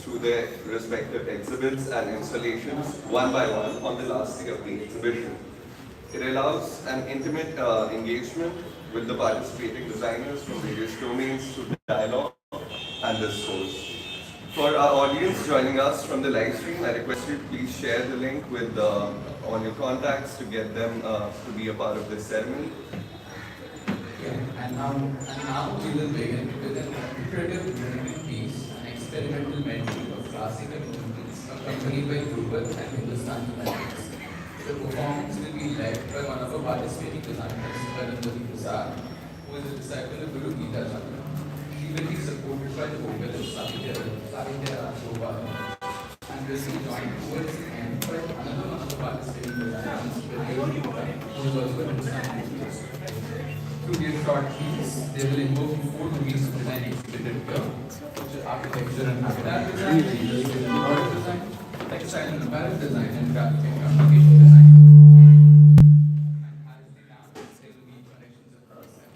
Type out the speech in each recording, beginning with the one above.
through their respective exhibits and installations one by one on the last day of the exhibition. It allows an intimate engagement with the participating designers from various domains through dialogue and discourse. For our audience joining us from the live stream, I request you to please share the link with all your contacts to get them to be a part of this ceremony. And now we will begin with an interpretive literary piece, an experimental medley of classical movements accompanied by Drupal and Hindustani melodies. The performance will be led by one of our participating designers, Karan Prasad, who is a disciple of Guru Gita Chandra. She will be supported by the vocalist Sahitya Gopal and will be joined towards the end by another one of the participating designers, who is also a Hindustani vocalist. Through their short piece, they will invoke four domains of design exhibited here, which are architecture and habitat design, industrial and product design, textile and apparel design, and graphic and communication design. And as they dance, there will be connections across them.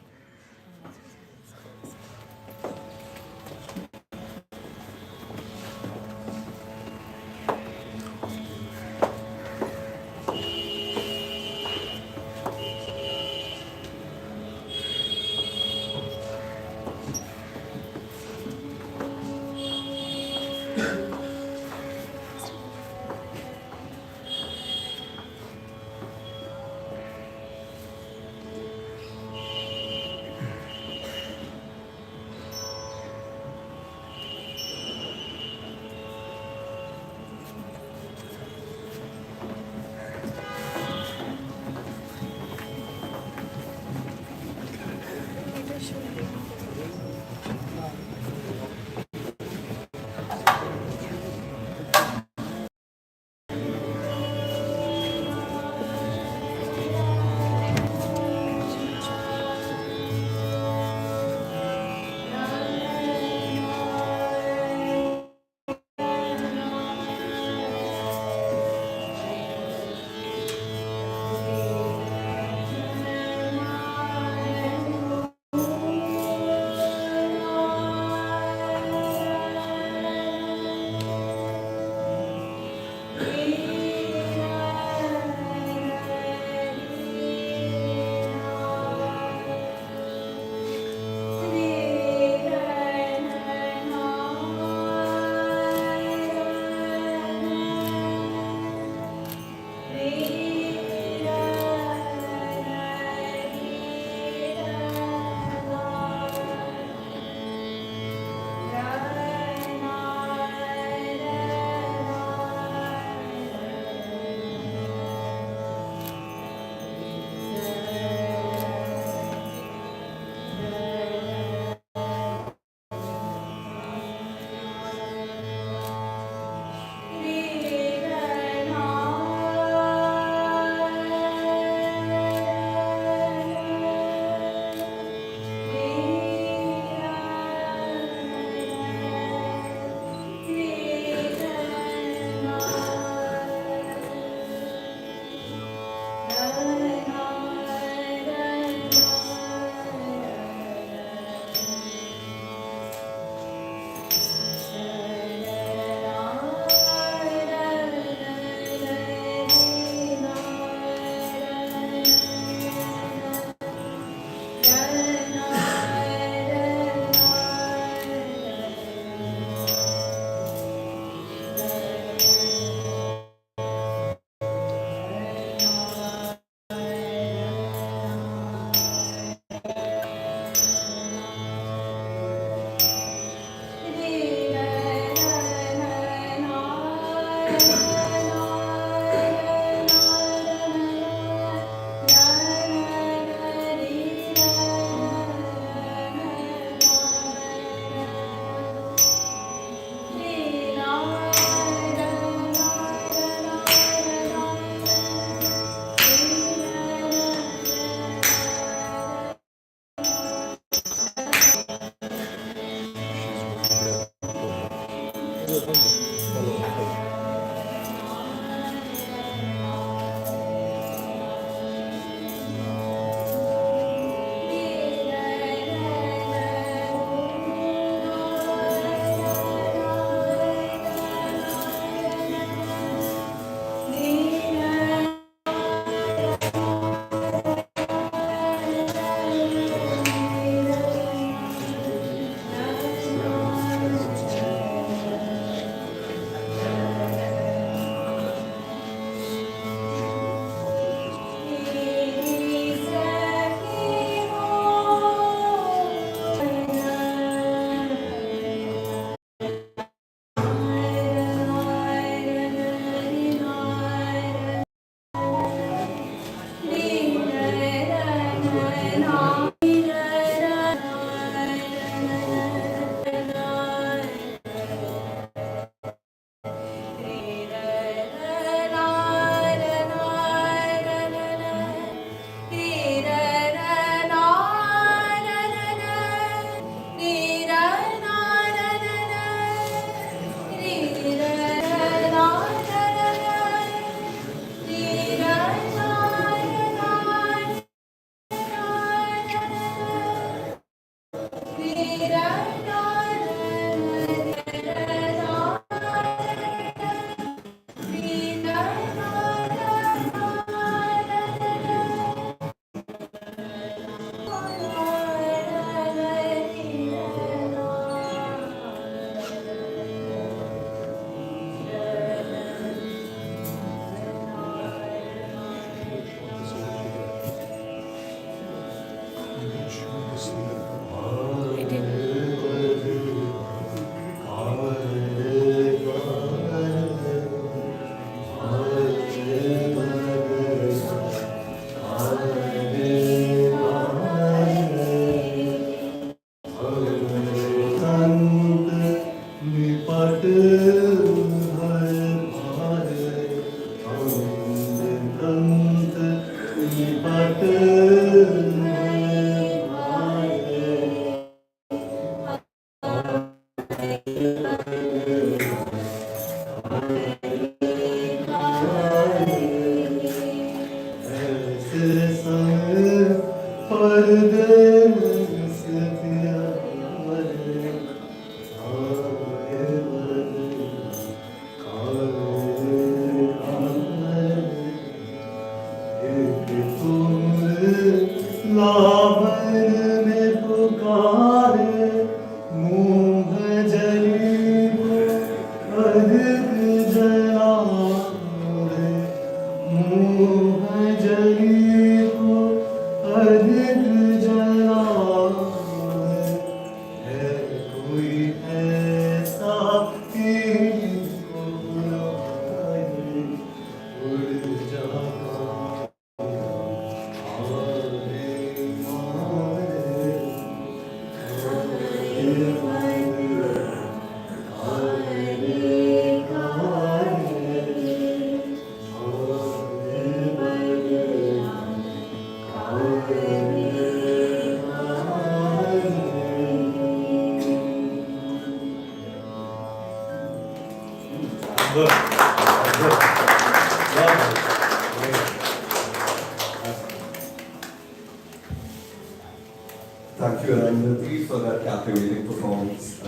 Thank you, Anand, for that captivating performance.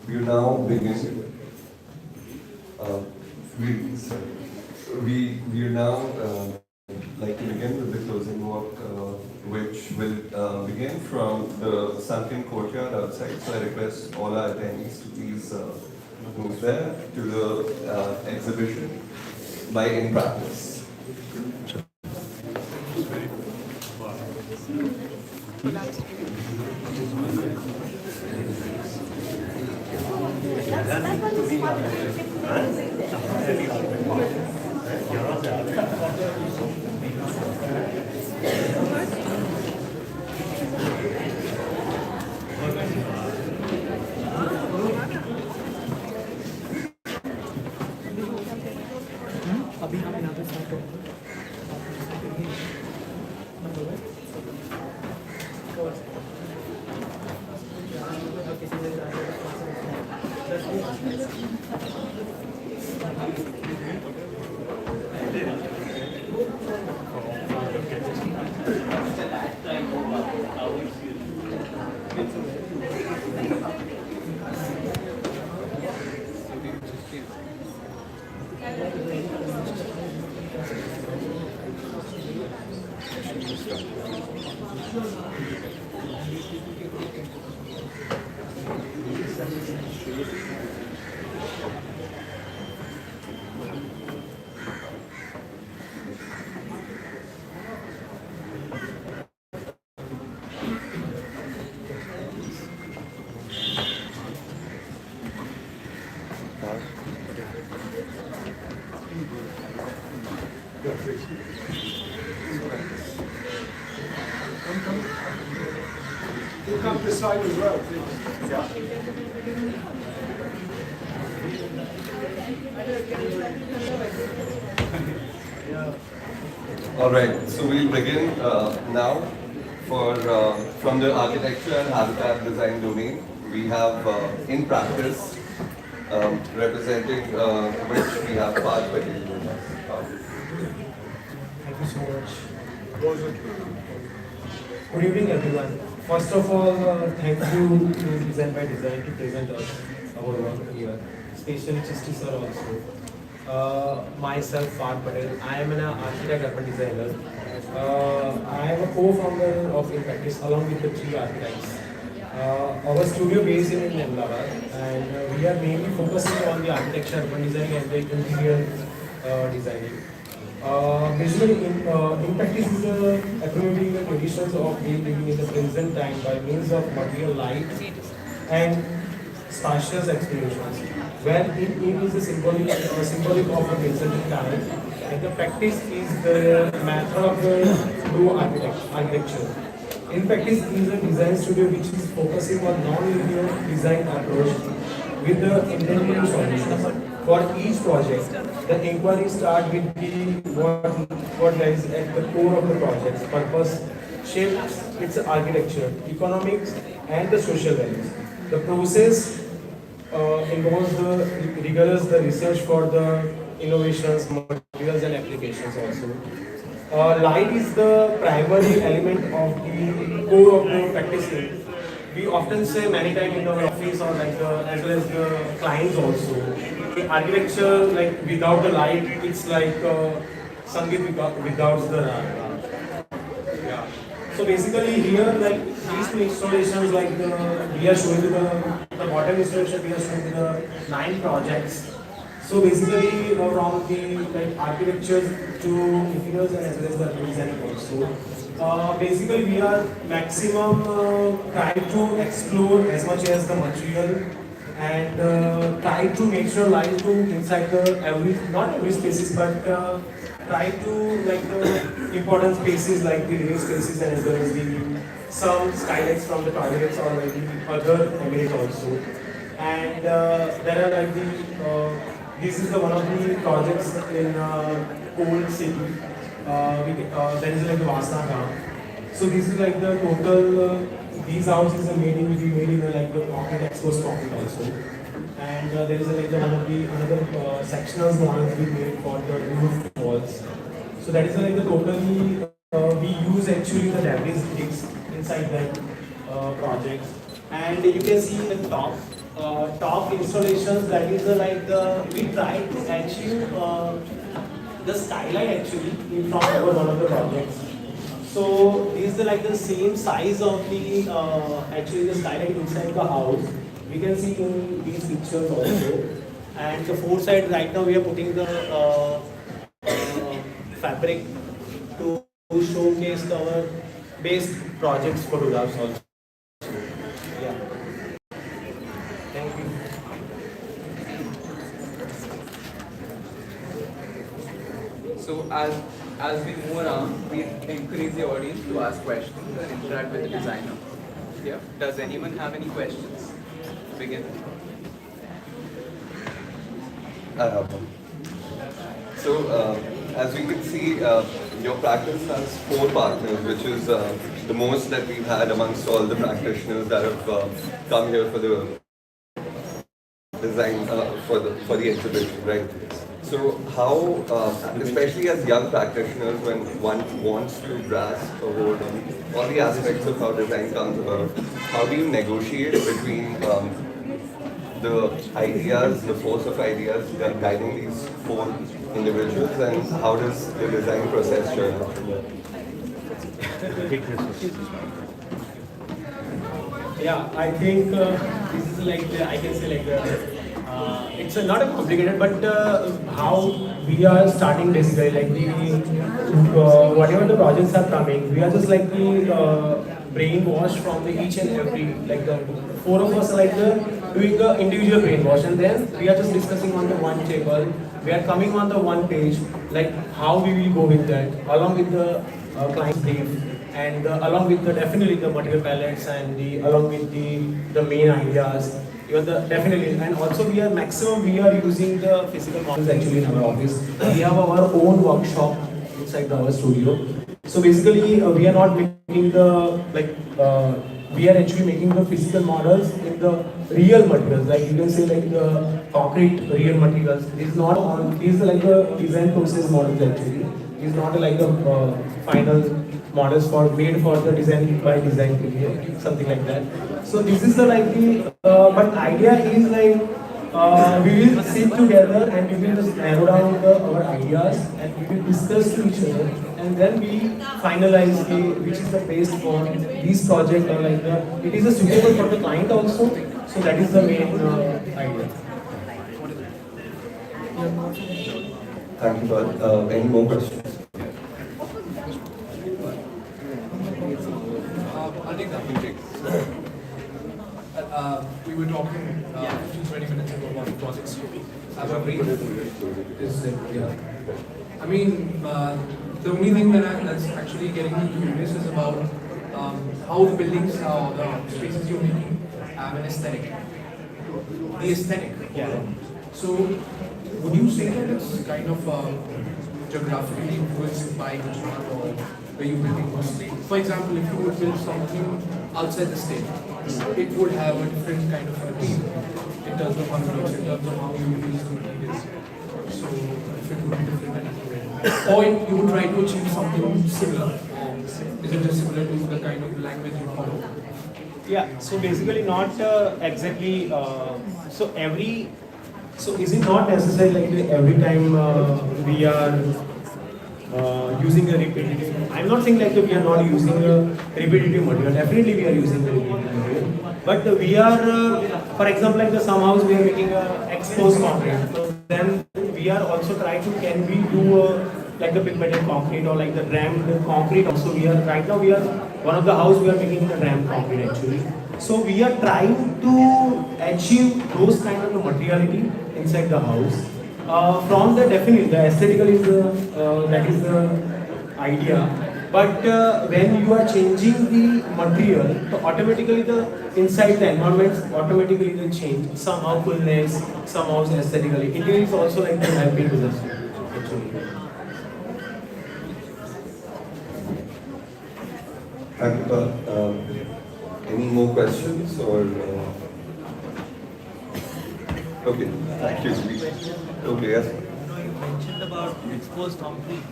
We now begin. We are now like to begin with the closing walk, which will begin from the sunken courtyard outside. So I request all our attendees to please move there to the exhibition by In Practice. अभी हम यहाँ पे start You come this side as well, please. Yeah. All right, so we'll begin now from the architecture and habitat design domain. We have In Practice representing which we have Parth Patel with us. Thank you so much. Good evening, everyone. First of all, thank you to Design by Design to present us our work here, especially Chisti sir also. Myself, Parth Patel. I am an architect urban designer. I am a co-founder of In Practice along with the three architects. Our studio based in Ahmedabad, and we are mainly focusing on the architecture, urban design, and the interior designing. Basically, in practice, is accommodating the conditions of daily living in the present time by means of material light and spatial explorations, where it is a symbolic of the present time, and the practice is the matter of the true architecture. In practice is a design studio which is focusing on non-linear design approach with the intended solution. For each project, the inquiry start with the what lies at the core of the project's purpose, shapes its architecture, economics, and the social values. The process involves the rigorous the research for the innovations, materials, and applications also. Light is the primary element of the core of the practicing. We often say many times in our office or like as well as the clients also. The architecture like without the light, it's like Sangeet without the yeah. So basically here like these two installations like we are showing the bottom installation we are showing the 9 projects. So basically from the like architecture to interiors and as well as the design also. Basically we are maximum try to explore as much as the material and try to make sure light to inside the every not every spaces but try to like the important spaces like the living spaces and as well as the some skylights from the toilets or like the other amenities also. And there are like this is the one of the projects in old city. There is like the Vasna Gam. So this is like the total. These houses are made in like the concrete exposed concrete also. And there is like the one of the another sectional models we made for the roof walls. So that is like the totally we use actually the debris bricks inside that project. And you can see the top installations. That is like the we try to achieve the skylight actually in from our one of the projects. So this is like the same size of the actually the skylight inside the house. We can see in these pictures also. And the four side right now we are putting the fabric to showcase our base projects photographs also. Yeah. Thank you. So as we move around, we encourage the audience to ask questions and interact with the designer. Yeah. Does anyone have any questions? To begin. I have one. So, as we can see, your practice has 4 partners, which is the most that we've had amongst all the practitioners that have come here for the design for the exhibition, right? So, how, especially as young practitioners, when one wants to grasp a hold on all the aspects of how design comes about, how do you negotiate between the ideas, the force of ideas that are guiding these 4 individuals, and how does the design process turn out from there? Yeah, I think this is like I can say like it's not a complicated, but how we are starting basically like the whatever the projects are coming, we are just like the brainwash from the each and every like the 4 of us are like the doing the individual brainwash, and then we are just discussing on the one table. We are coming on the one page, like how we will go with that, along with the client's brief, and along with the definitely the material palettes and the along with the main ideas. Even the definitely, and also we are using the physical models actually in our office. We have our own workshop inside our studio. So basically, we are not making the we are actually making the physical models in the real materials. Like you can say like the concrete real materials. It's not on. These are like the design process models actually. It's not like the final models for made for the design by design period, something like that. So this is the like the but idea is like we will sit together and we will just narrow down our ideas and we will discuss to each other, and then we finalize which is the best for these project or like it is a suitable for the client also. So that is the main idea. Thank you, God. Any more questions? I'll take that. We were talking 15-20 minutes ago about the projects. Our brief is I mean, the only thing that's actually getting me curious is about how the buildings, the spaces you're making have an aesthetic. the aesthetic. Yeah. So, would you say that it's kind of geographically influenced by Gujarat or where you building mostly? For example, if you would build something outside the state, it would have a different kind of appeal in terms of envelopes, in terms of how you use materials. So, if it would be different, or you would try to achieve something similar, or is it just similar to the kind of language you follow? Yeah, so basically not exactly, so is it not necessary like every time we are using a repetitive, I'm not saying like we are not using a repetitive material, definitely we are using the repetitive material, but we are, for example, like some house we are making a exposed concrete, so then we are also trying to, can we do like the pigmented concrete or like the rammed concrete also. We are, right now we are, one of the house we are making the rammed concrete actually. So we are trying to achieve those kind of materiality inside the house. From the definitely, the aesthetical is the, that is the idea. But when you are changing the material, so automatically the inside the environment automatically will change. Somehow coolness, somehow aesthetically. Interior is also like the helping to this actually. Thank you. Any more questions or? Okay, thank you. Okay, yes. You mentioned about exposed concrete,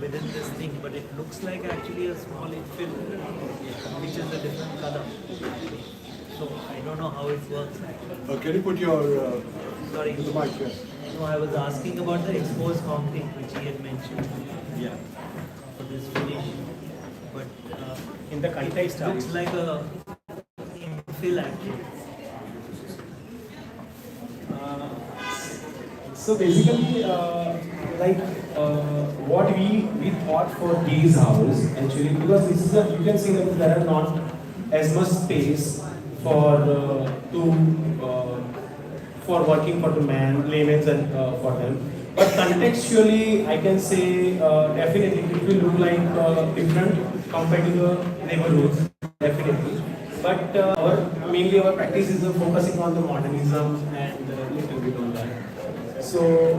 within this thing, but it looks like actually a small infill, which is a different color. So I don't know how it works actually. Can you put your Sorry. the mic here? No, I was asking about the exposed concrete, which he had mentioned. Yeah. For this finish, but In the context, it looks like a infill actually. So basically, what we thought for these houses actually, because this is a, you can see that there are not as much space for for working for the laymen and for them. But contextually, I can say definitely it will look like different compared to the neighborhoods, definitely. But mainly our practice is focusing on the modernism and a little bit on that. So,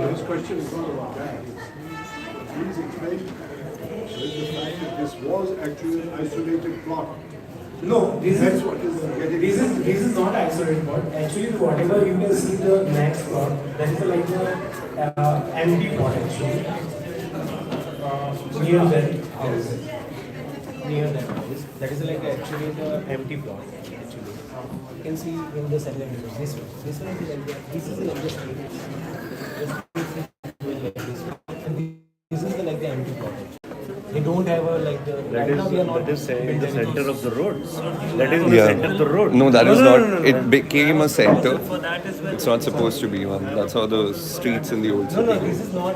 His question is not about that. Please explain the fact that this was actually an isolated plot. no, That's what is getting. this is not isolated plot. Actually, whatever you can see the next plot, that is like the empty plot actually. Near that house. Near that house. That is like actually the empty plot actually. You can see in the center image, this one. This one is like this is like the street. This is the like the empty plot. They don't have a like the. That Right now we are not is in the building center any- of the road. That is in the Yeah. center of the road. No, that is no, not. no, no, It became a center. For that as well. It's not supposed to be one. That's how the streets in the old No, city. this is not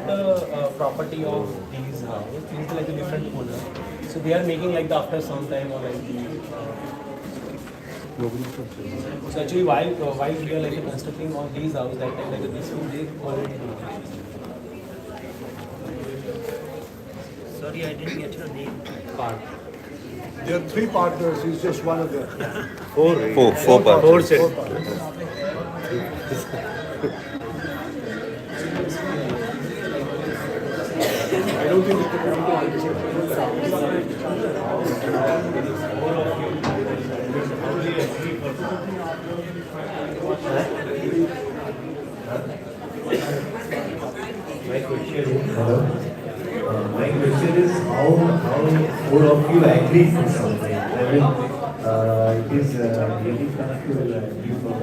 property of these houses. This is like a different owner. So they are making like the after some time or like the. So actually, while we are like constructing on these houses, that time like this one they already do. Sorry, I didn't get your name. Part. There are three partners, he's just one of them. Four Four Four parts. sets. I don't think it's going to answer. My question is, hello. My question is how four of you agree for something. I mean, it is really tough to agree for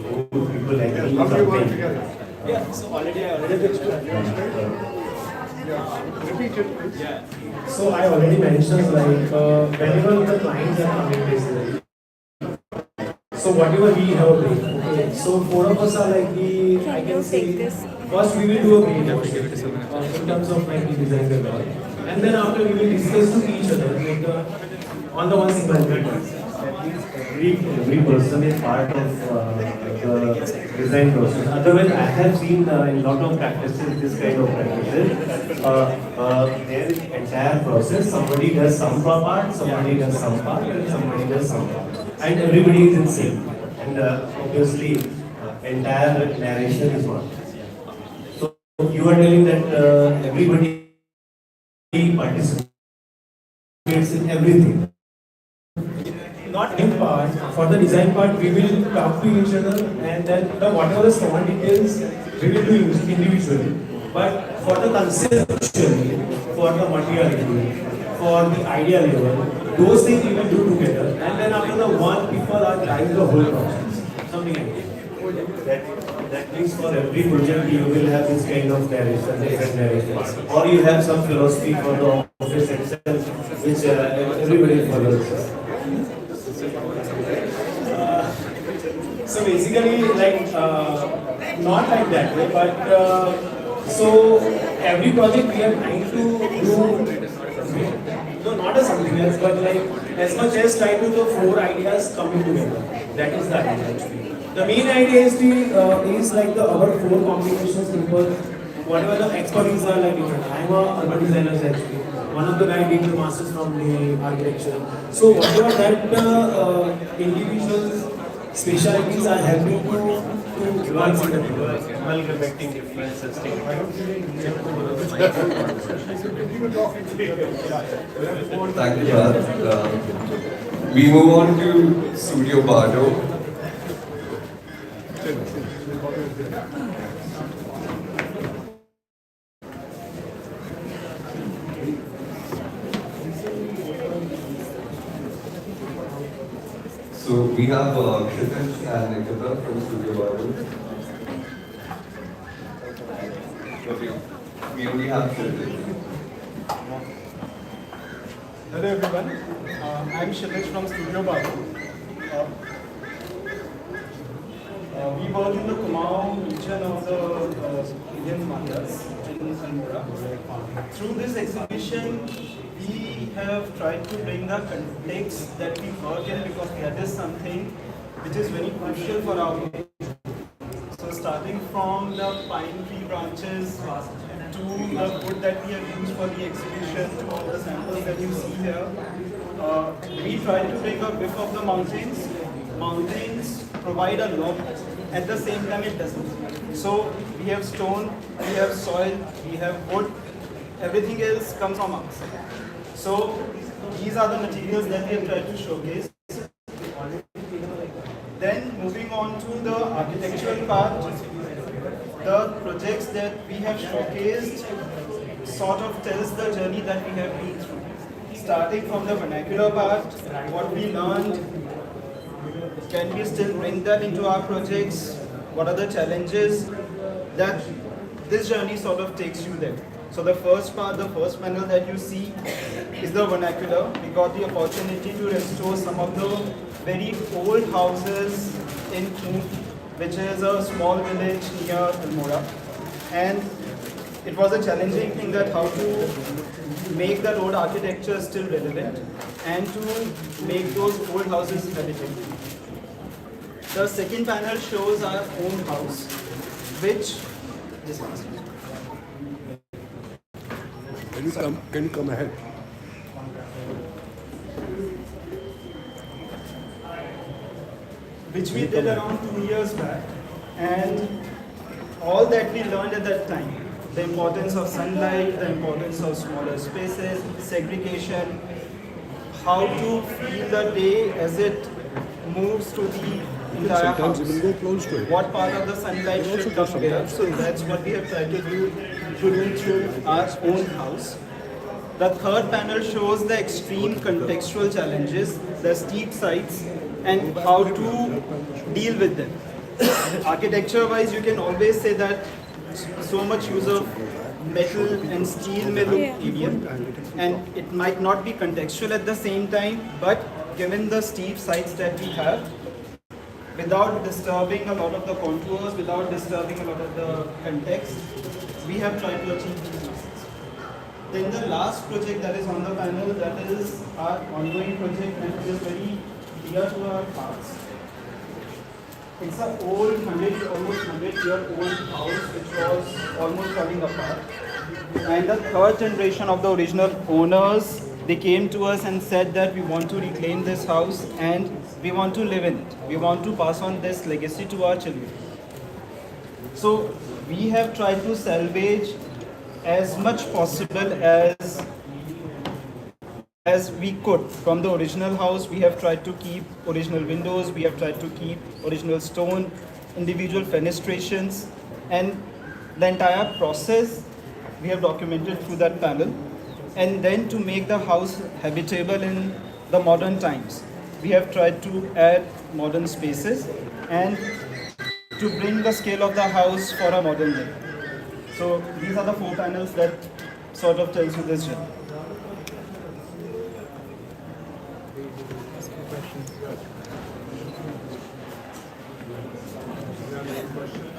four people agree How on do you work something. together? Yeah. So already I already explained. Repeat it, please. Yeah. So I already mentioned like whenever the clients are coming basically. So whatever we have a brief, okay. So four of us are like the, I can say, first we will do a brief in terms of like the design the law, and then after we will discuss to each other like on the one single paper. At least every person is part of the design process. Otherwise, I have seen in lot of practices, this kind of practices, there is entire process. Somebody does some part, somebody does some part, and somebody does some part, and everybody is in sync. and obviously entire narration is one. So you are telling that everybody participates in everything. Not in part, for the design part, we will talk to each other and then whatever the small details, we will do individually. But for the conceptual, for the materiality, for the idea level, those things we will do together. And then after the one, people are driving the whole process. Something like that. That means for every project you will have this kind of narration, different narrations, or you have some philosophy for the office itself, which everybody follows. So basically, like, not like that way, but so every project we are trying to do, no, not as something else, but like as much as try to the four ideas coming together. That is the idea actually. The main idea is like the our four combinations, people, whatever the expertise are like different. I am a urban designer actually. One of the guy did the masters from the architecture. So whatever that individuals specialties are helping to consider. Amalgamating differences. Thank you, Bharat. We move on to Studio Bardo. So we have Kshitij and Nikita from Studio Bardo. We only have Kshitij. Hello everyone, I'm Kshitij from Studio Bardo. We work in the Kumaon region of the Indian Himalayas in Almora. Through this exhibition, we have tried to bring the context that we work in because that is something which is very crucial for our work. So starting from the pine tree branches to the wood that we have used for the exhibition to all the samples that you see here, we try to bring a whiff of the mountains. Mountains provide a lot, at the same time it doesn't. So we have stone, we have soil, we have wood, everything else comes from outside. So these are the materials that we have tried to showcase. Then moving on to the architectural part, the projects that we have showcased sort of tells the journey that we have been through. Starting from the vernacular part, what we learned, can we still bring that into our projects? What are the challenges? That this journey sort of takes you there. So the first part, the first panel that you see is the vernacular. We got the opportunity to restore some of the very old houses in Coon, which is a small village near Almora. And it was a challenging thing that how to make that old architecture still relevant and to make those old houses habitable. The second panel shows our own house, which Can you come ahead? which we did around 2 years back, and all that we learned at that time, the importance of sunlight, the importance of smaller spaces, segregation, how to feel the day as it moves to the entire Sometimes house. even go close to it. What part of the sunlight should come here. So that's what we have tried to do through our own house. The third panel shows the extreme contextual challenges, the steep sides, and how to deal with them. Architecture-wise, you can always say that so much use of metal and steel may look alien, and it might not be contextual at the same time, but given the steep sides that we have, without disturbing a lot of the contours, without disturbing a lot of the context, we have tried to achieve these results. Then the last project that is on the panel, that is our ongoing project and it is very dear to our hearts. It's an old, almost 100-year-old house which was almost falling apart. And the third generation of the original owners, they came to us and said that we want to reclaim this house and we want to live in it. We want to pass on this legacy to our children. So we have tried to salvage as much possible as we could from the original house. We have tried to keep original windows, we have tried to keep original stone, individual fenestrations, and the entire process we have documented through that panel. And then to make the house habitable in the modern times, we have tried to add modern spaces and to bring the scale of the house for a modern life. So these are the 4 panels that sort of tells you this journey.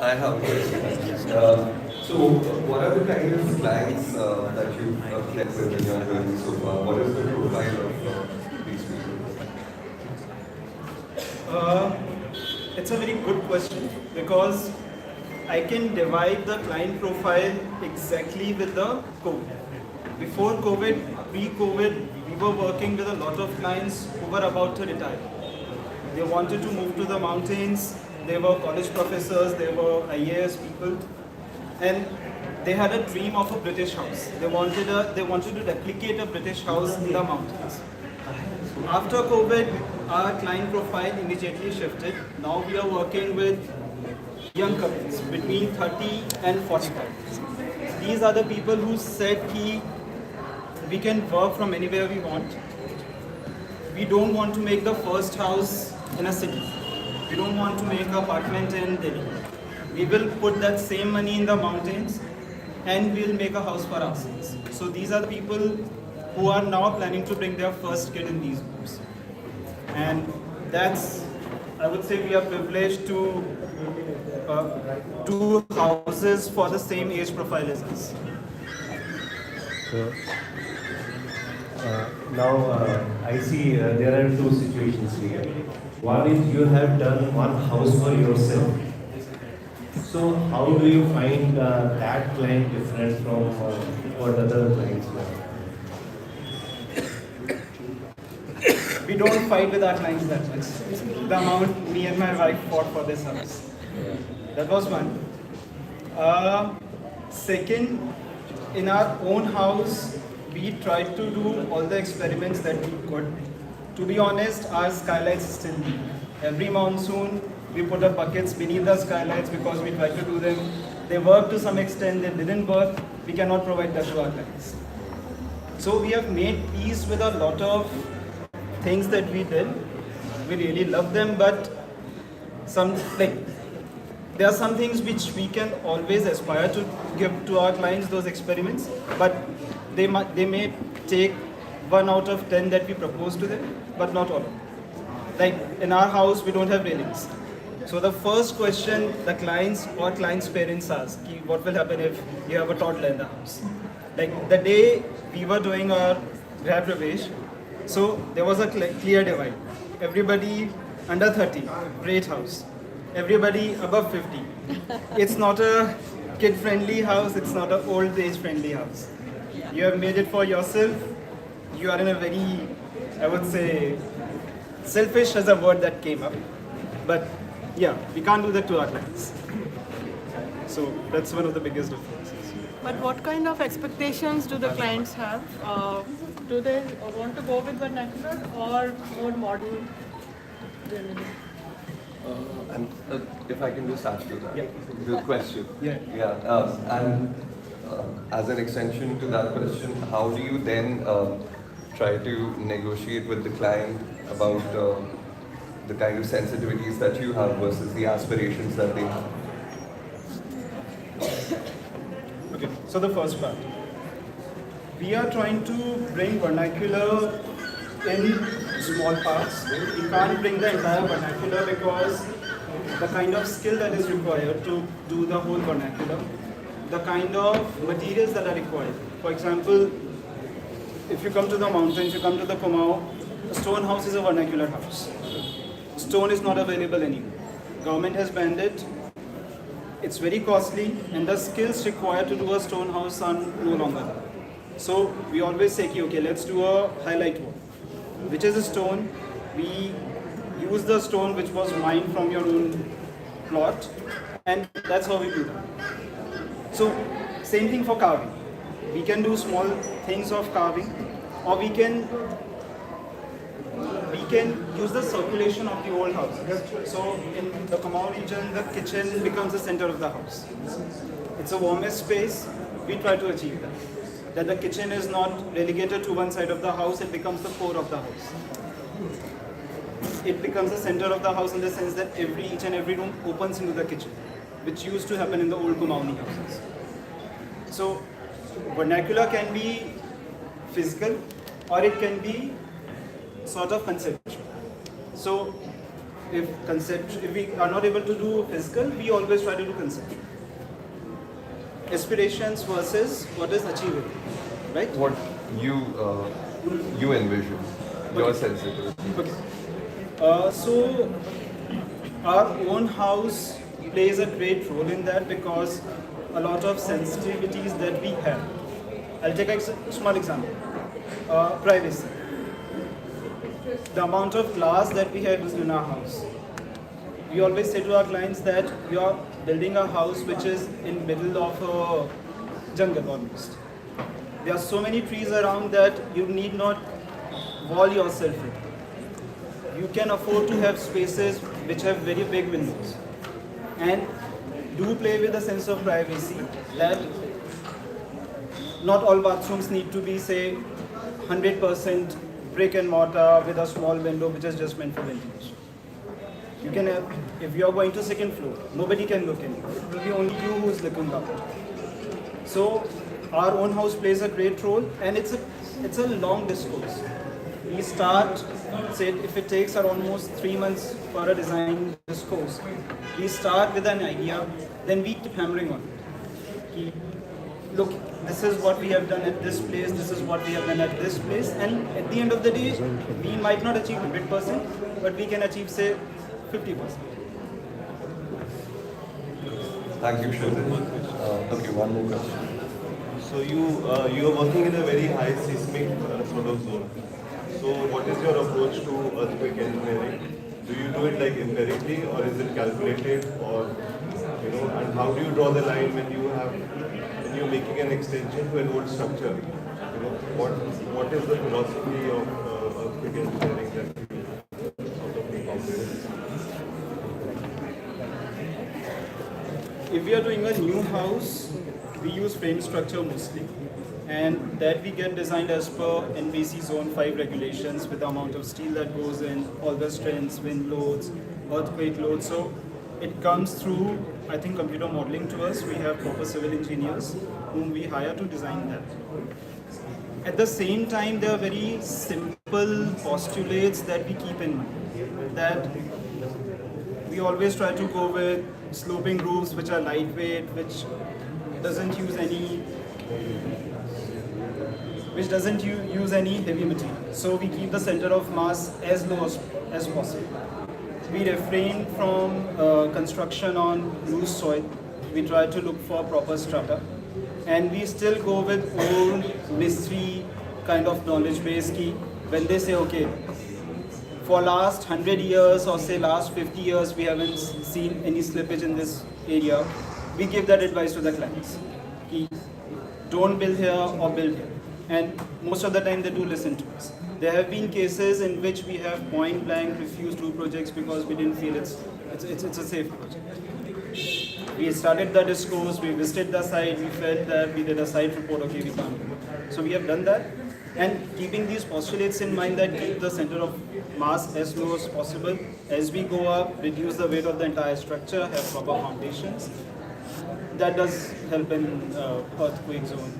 I have a question. So, what are the kind of clients that you've met with in your journey so far? What is the profile of these people? It's a very good question because I can divide the client profile exactly with the COVID. Before COVID, pre-COVID, we were working with a lot of clients who were about to retire. They wanted to move to the mountains. They were college professors, they were IAS people, and they had a dream of a British house. They wanted to replicate a British house in the mountains. After COVID, our client profile immediately shifted. Now we are working with young couples between 30 and 45. These are the people who said we can work from anywhere we want. We don't want to make the first house in a city. We don't want to make an apartment in Delhi. We will put that same money in the mountains and we'll make a house for ourselves. So these are the people who are now planning to bring their first kid in these groups. And that's, I would say we are privileged to do houses for the same age profile as us. So, now I see there are 2 situations here. One is you have done one house for yourself. So how do you find that client different from what other clients have? We don't fight with our clients that much. The amount me and my wife fought for this house. That was one. Second, in our own house, we tried to do all the experiments that we could. To be honest, our skylights still leak. Every monsoon, we put up buckets beneath the skylights because we tried to do them. They worked to some extent, they didn't work. We cannot provide that to our clients. So we have made peace with a lot of things that we did. We really love them, but there are some things which we can always aspire to give to our clients, those experiments, but they may take 1 out of 10 that we propose to them, but not all of them. Like in our house, we don't have railings. So the first question the clients or clients' parents ask, what will happen if you have a toddler in the house? Like the day we were doing our Grab Pravesh, so there was a clear divide. Everybody under 30, great house. Everybody above 50. It's not a kid-friendly house, it's not an old age-friendly house. You have made it for yourself. You are in a very, I would say, selfish as a word that came up. But yeah, we can't do that to our clients. So that's one of the biggest differences. But what kind of expectations do the clients have? Do they want to go with vernacular or more modern? And if I can just ask you that, the question. Yeah. And as an extension to that question, how do you then try to negotiate with the client about the kind of sensitivities that you have versus the aspirations that they have? Okay, so the first part. We are trying to bring vernacular in small parts. We can't bring the entire vernacular because the kind of skill that is required to do the whole vernacular, the kind of materials that are required. For example, if you come to the mountains, you come to the Kumaon, a stone house is a vernacular house. Stone is not available anymore. Government has banned it. It's very costly, and the skills required to do a stone house are no longer there. So we always say, okay, let's do a highlight wall, which is a stone. We use the stone which was mined from your own plot, and that's how we do that. So same thing for carving. We can do small things of carving, or we can use the circulation of the old house. So in the Kumaon region, the kitchen becomes the center of the house. It's the warmest space. We try to achieve that. That the kitchen is not relegated to one side of the house, it becomes the core of the house. It becomes the center of the house in the sense that each and every room opens into the kitchen, which used to happen in the old Kumaoni houses. So vernacular can be physical, or it can be sort of conceptual. So if we are not able to do physical, we always try to do conceptual. Aspirations versus what is achievable, right? What you envision, your sensibility. Okay. So our own house plays a great role in that because a lot of sensitivities that we have. I'll take a small example. Privacy. The amount of glass that we have in our house. We always say to our clients that you are building a house which is in middle of a jungle almost. There are so many trees around that you need not wall yourself in. You can afford to have spaces which have very big windows. And do play with a sense of privacy that not all bathrooms need to be, say, 100% brick and mortar with a small window which is just meant for ventilation. You can have, if you are going to second floor, nobody can look in. It will be only you who is looking out. So our own house plays a great role, and it's a long discourse. We start, say, if it takes almost 3 months for a design discourse, we start with an idea, then we keep hammering on it. Look, this is what we have done at this place, this is what we have done at this place, and at the end of the day, we might not achieve 100%, but we can achieve, say, 50%. Thank you, Shilpan. Okay, one more question. So you are working in a very high seismic sort of zone. So what is your approach to earthquake engineering? Do you do it like empirically, or is it calculated, or and how do you draw the line when you're making an extension to an old structure? What is the philosophy of earthquake engineering that you sort of incorporate? If we are doing a new house, we use frame structure mostly, and that we get designed as per NBC Zone 5 regulations with the amount of steel that goes in, all the strengths, wind loads, earthquake loads. So it comes through, I think, computer modeling to us. We have proper civil engineers whom we hire to design that. At the same time, there are very simple postulates that we keep in mind. That we always try to go with sloping roofs which are lightweight, which doesn't use any heavy material. So we keep the center of mass as low as possible. We refrain from construction on loose soil. We try to look for proper strata. And we still go with old mystery kind of knowledge base key. When they say, okay, for last 100 years or say last 50 years, we haven't seen any slippage in this area, we give that advice to the clients. Don't build here or build here. And most of the time they do listen to us. There have been cases in which we have point blank refused 2 projects because we didn't feel it's a safe project. We started the discourse, we visited the site, we felt that we did a site report, okay, we can't do it. So we have done that. And keeping these postulates in mind that keep the center of mass as low as possible. As we go up, reduce the weight of the entire structure, have proper foundations. That does help in earthquake zone.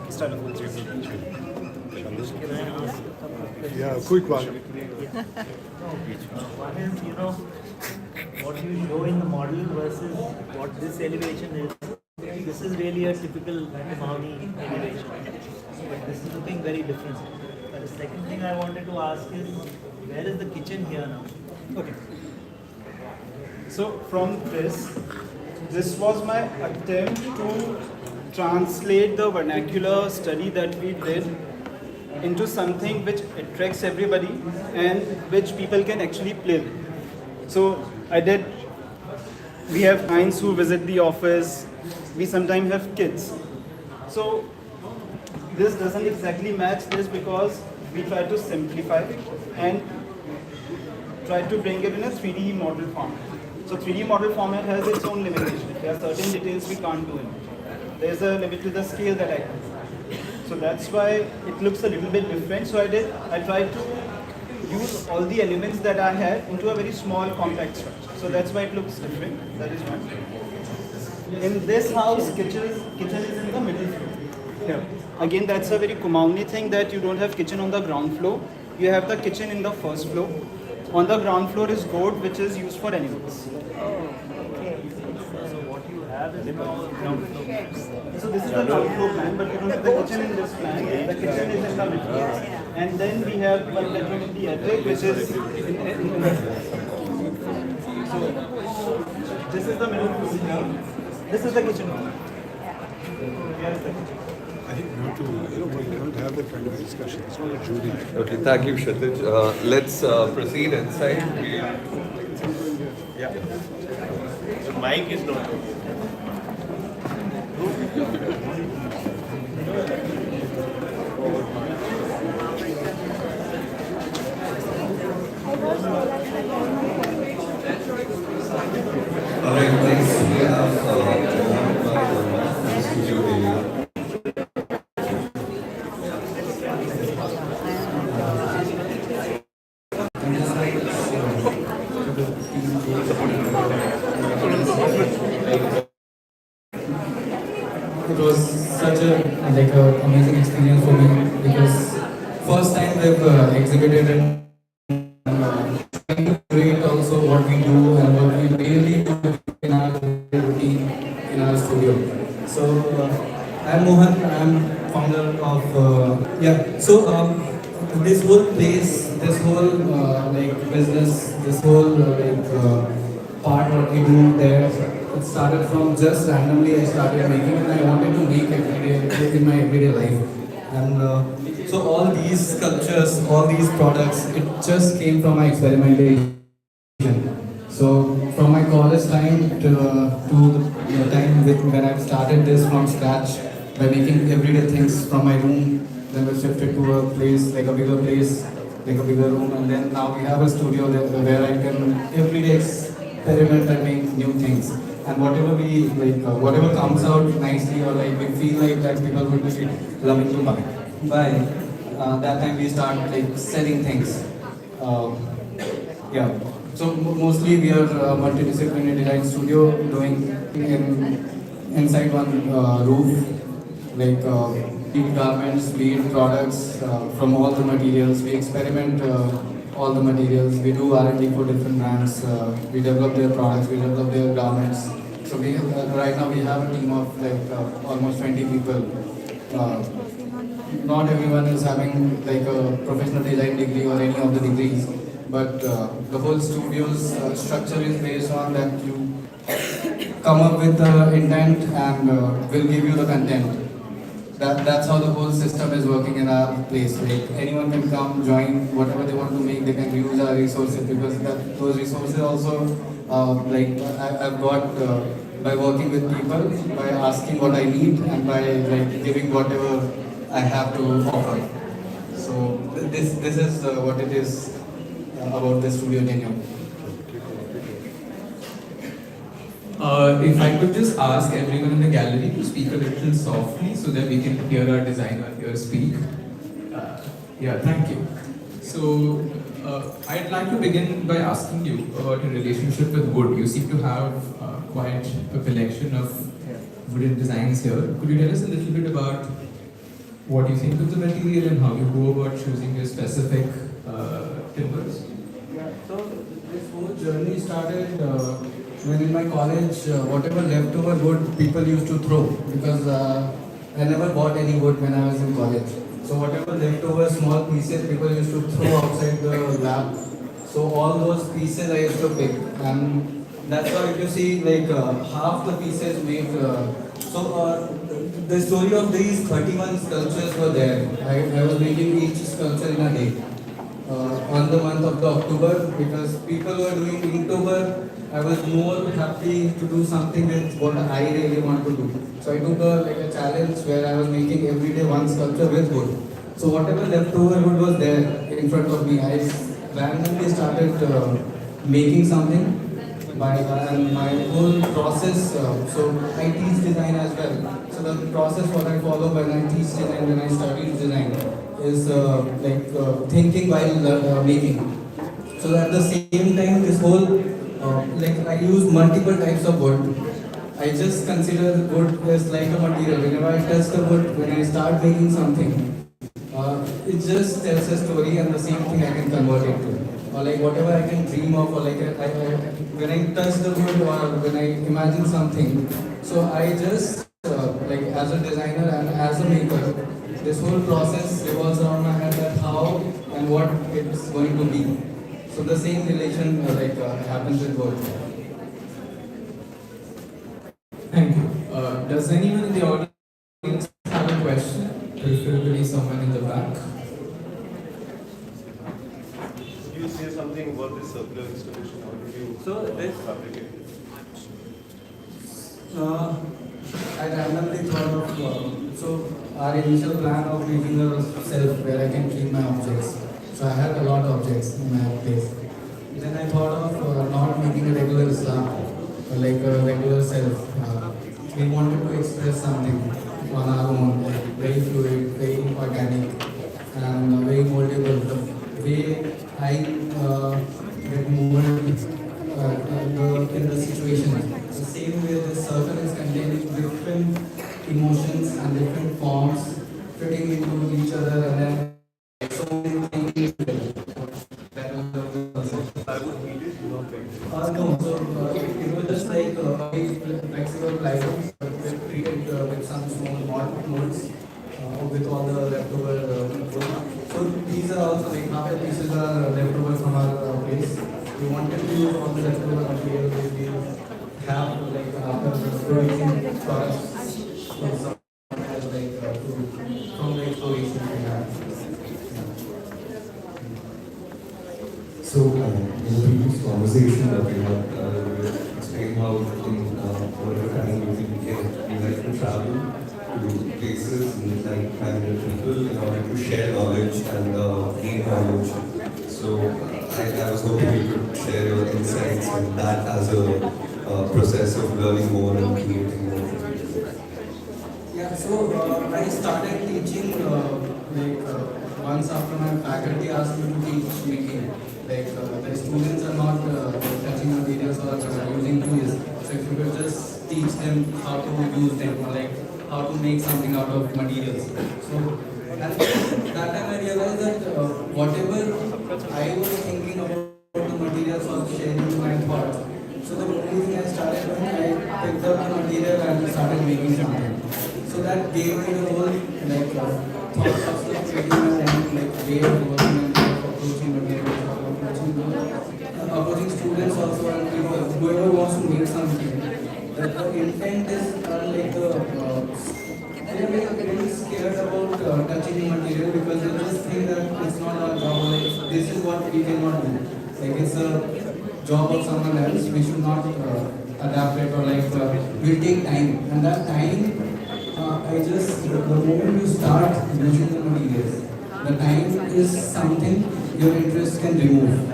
Start of Can I ask a couple of questions? Yeah, quick one. One is, what you show in the model versus what this elevation is. This is really a typical Kumaoni elevation, but this is looking very different. But the second thing I wanted to ask is, where is the kitchen here now? Okay. So from this was my attempt to translate the vernacular study that we did into something which attracts everybody and which people can actually play with. So we have clients who visit the office, we sometimes have kids. So this doesn't exactly match this because we try to simplify it and try to bring it in a 3D model format. So 3D model format has its own limitations. There are certain details we can't do in it. There's a limit to the scale that I can do. So that's why it looks a little bit different. So I tried to use all the elements that I had into a very small compact structure. So that's why it looks different. That is one. In this house, kitchen is in the middle floor. Here. Again, that's a very Kumaoni thing that you don't have kitchen on the ground floor. You have the kitchen in the first floor. On the ground floor is goat, which is used for animals. So what you have is now ground floor. So this is the ground floor plan, but you don't have the kitchen in this plan. The kitchen is in the middle. And then we have one bedroom in the attic, which is in the middle. So this is the middle floor. This is the kitchen. Here is the kitchen. I think not to, we don't have that kind of discussion. It's not a jury. Okay, thank you, Kshitij. Let's proceed inside. Yeah. The mic is not. Alright, next we have studio area. It was such a amazing experience for me because first time we've exhibited and trying to create also what we do and what we really do in our routine in our studio. So I'm Mohan. I'm founder of this whole place, this whole business, this whole part what we do there. It started from just randomly I started making and I wanted to make everyday in my everyday life. And so all these sculptures, all these products, it just came from my experimentation. So from my college time to the time when I started this from scratch by making everyday things from my room, then we shifted to a place, like a bigger place, like a bigger room, and then now we have a studio where I can everyday experiment and make new things. And whatever we whatever comes out nicely or we feel like that people would be loving to buy. By that time we start selling things. So mostly we are a multidisciplinary design studio doing inside one roof, be it garments, be it products from all the materials. We experiment all the materials. We do R&D for different brands. We develop their products. We develop their garments. So we right now we have a team of almost 20 people. Not everyone is having a professional design degree or any of the degrees, but the whole studio's structure is based on that you come up with the intent and will give you the content. That's how the whole system is working in our place. Anyone can come, join, whatever they want to make, they can use our resources because those resources also I've got by working with people, by asking what I need and by giving whatever I have to offer. So this is what it is about the studio tenure. If I could just ask everyone in the gallery to speak a little softly so that we can hear our designer here speak. Thank you. So, I'd like to begin by asking you about your relationship with wood. You seem to have quite a collection of wooden designs here. Could you tell us a little bit about what you think of the material and how you go about choosing your specific timbers? So this whole journey started when in my college, whatever leftover wood people used to throw because I never bought any wood when I was in college. So whatever leftover small pieces people used to throw outside the lab. So all those pieces I used to pick, and that's why if you see half the pieces made So the story of these 31 sculptures were there. I was making each sculpture in a day. On the month of the October, because people were doing Inktober, I was more happy to do something with what I really want to do. So I took a challenge where I was making every day one sculpture with wood. So whatever leftover wood was there in front of me, I randomly started making something by and my whole process. So I teach design as well. So the process what I follow when I teach design, when I study design, is thinking while making. So at the same time, this whole I use multiple types of wood. I just consider wood as like a material. Whenever I touch the wood, when I start making something, it just tells a story, and the same thing I can convert it to. Or like whatever I can dream of, or when I touch the wood or when I imagine something. So I just as a designer and as a maker, this whole process revolves around my head that how and what it's going to be. So the same relation happens with wood. Thank you. Does anyone in the audience have a question? Preferably someone in the back. Did you say something about this circular installation? How did you fabricate it? I randomly thought of, so our initial plan of making a shelf where I can keep my objects. So I had a lot of objects in my place. Then I thought of not making a regular slab, like a regular shelf. We wanted to express something on our own, like very fluid, very organic, and very moldable. The way I get molded in the situation. The same way the circle is containing different emotions and different forms fitting into each other, and then so many things. I would need it, not like No, so it was just like flexible plywood, but treated with some small molds with all the leftover wood. So these are also like half the pieces are leftover from our place. We wanted to use all the leftover material which we have after producing products. So some has from the exploration we have. So, in the previous conversation that we had, you explained how in whatever time you like to travel to places and like finding people in order to share knowledge and gain knowledge. So, I was hoping you could share your insights on that as a process of learning more and creating more. Yeah, so I started teaching once after my faculty asked me to teach making. The students are not touching materials or using tools. So if you could just teach them how to use them, or how to make something out of materials. So at that time I realized that whatever I was thinking about the materials or sharing my thoughts. So the only thing I started doing, I picked up the material and started making something. So that gave me the whole thought process of making my own way of working and approaching materials. Approaching students also and people, whoever wants to make something. The intent is they are really scared about touching the material because they just think that it's not our job. This is what we cannot do. It's a job of someone else. We should not adapt it, or we'll take time. And that time, the moment you start using the materials, the time is something your interest can remove.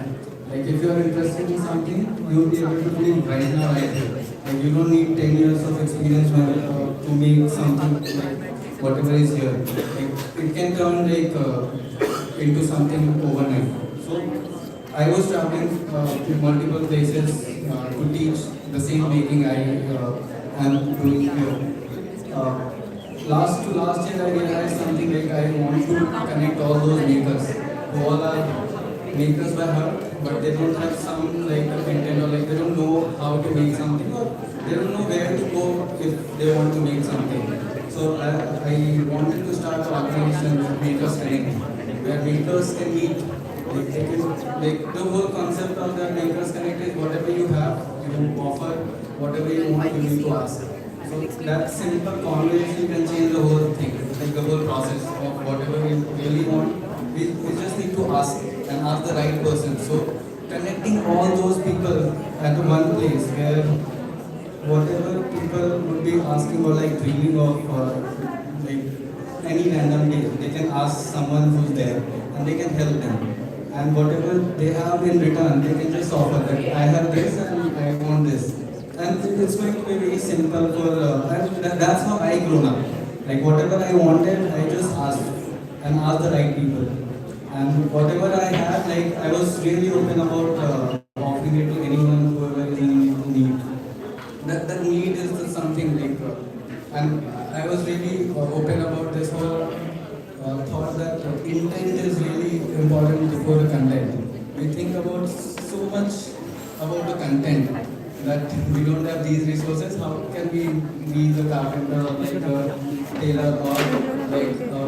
If you are interested in something, you will be able to do it right now, right here. You don't need 10 years of experience to make something whatever is here. It can turn into something overnight. So I was traveling to multiple places to teach the same making I am doing here. Last year I realized something I want to connect all those makers who all are makers by heart, but they don't have some intent, or they don't know how to make something, or they don't know where to go if they want to make something. So I wanted to start an organization with Makers Connect, where makers can meet. The whole concept of the Makers Connect is whatever you have, you offer, whatever you want, you need to ask. So that simple conversation can change the whole thing, like the whole process of whatever we really want. We just need to ask and ask the right person. So connecting all those people at one place where whatever people would be asking or like dreaming of like any random day, they can ask someone who's there and they can help them. And whatever they have in return, they can just offer that I have this and I want this. And it's going to be very simple for, and that's how I grown up. Like whatever I wanted, I just asked and asked the right people. And whatever I had, like I was really open about offering it to anyone whoever is in need. That need is the something like, and I was really open about this whole thought that intent is really important before the content. We think about so much about the content that we don't have these resources. How can we be the carpenter or like a tailor or like a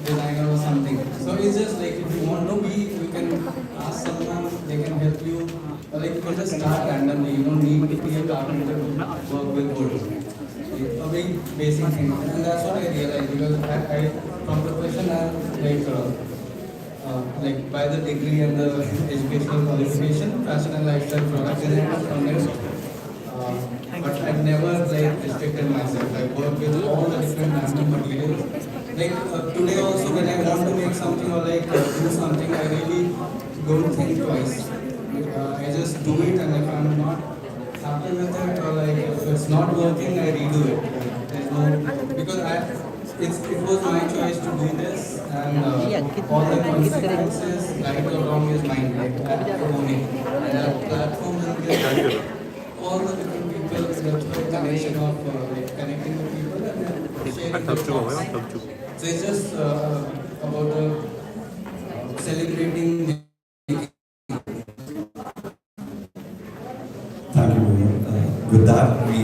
designer or something? So it's just like if you want to be, you can ask someone, they can help you. Or like you can just start randomly. You don't need to be a carpenter to work with wood. A very basic thing, and that's what I realized because I from profession I'm like by the degree and the educational qualification, fashion and lifestyle product designer from next. But I've never like restricted myself. I work with all the different random materials. Like today also when I want to make something or like do something, I really don't think twice. I just do it, and if I'm not happy with it or like if it's not working, I redo it. There's no, because it was my choice to do this, and all the consequences, right or wrong, is mine. Like I own it. And that platform will give all the different people the connection of like connecting with people and sharing their thoughts. So it's just about celebrating. Thank you, Mohan. With that, we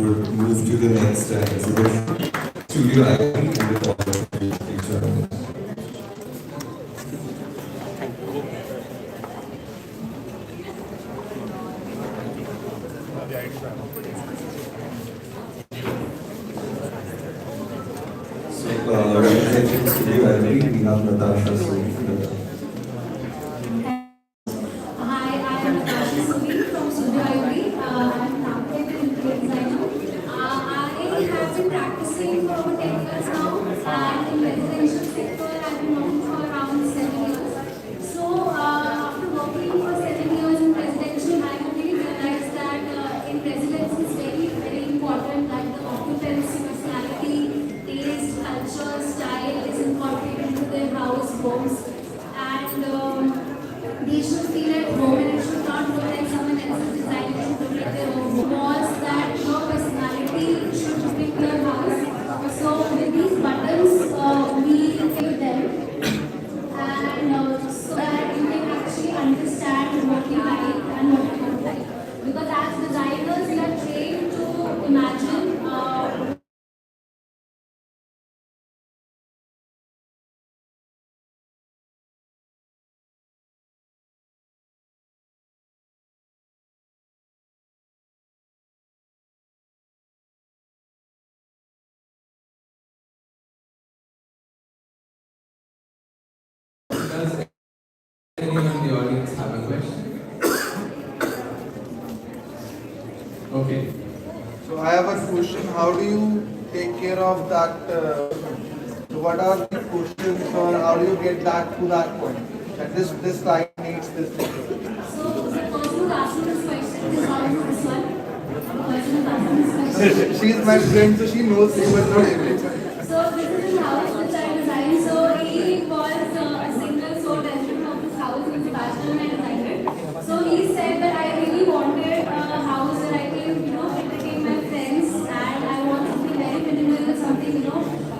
would move to the next exhibition, Studio IP, and the follow future. So, representing Studio IP, we have Natasha Suri. Practicing for over 10 years now, and in residential sector I've been working for around 7 years. So after working for 7 years in residential, I have really realized that in residence it's very, very important that the occupants' personality, taste, culture, style is incorporated into their house, homes, and they should feel at home, and it should not look like someone else's design. It should look like their own. Was that your personality should depict your house. So with these buttons, we give them, and so that you can actually understand what you like and what you don't like. Because as designers, we are trained to imagine. Does anyone in the audience have a question? Okay. So I have a question. How do you take care of that? What are the questions, or how do you get that to that point? That this client needs this thing. So the person who's asking this question is not this one. The person who's asking this question. She is my friend, so she knows me, but not everything. So this is his house which I designed. So he was a single sole resident of this house in the bachelor and I designed it. So he said that I really wanted a house where I can, entertain my friends, and I want something very minimal, something,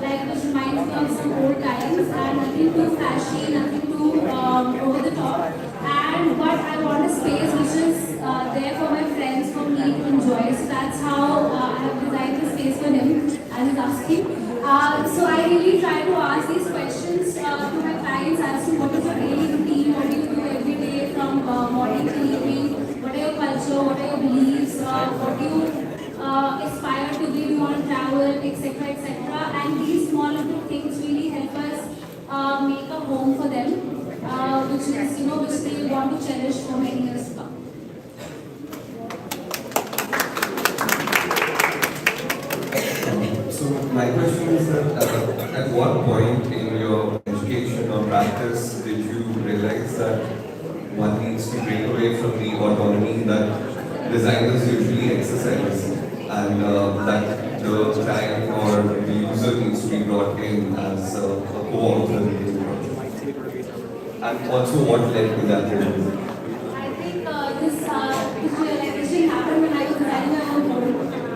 like which reminds me of some old times, and nothing too flashy, nothing too over the top. But I want a space which is there for my friends, for me to enjoy. So that's how I have designed the space for him, as he's asking. So I really try to ask these questions to my clients as to what is your daily routine, what do you do every day from morning to evening, what are your culture, what are your beliefs, what do you aspire to be make a home for them, which is, which they want to cherish for many years to come. So my question is that at what point in your education or practice did you realize that one needs to break away from the autonomy that designers usually exercise, and that the client or the user needs to be brought in as a co-author in the project? And also what led to that realization? I think this realization happened when I was designing my own home,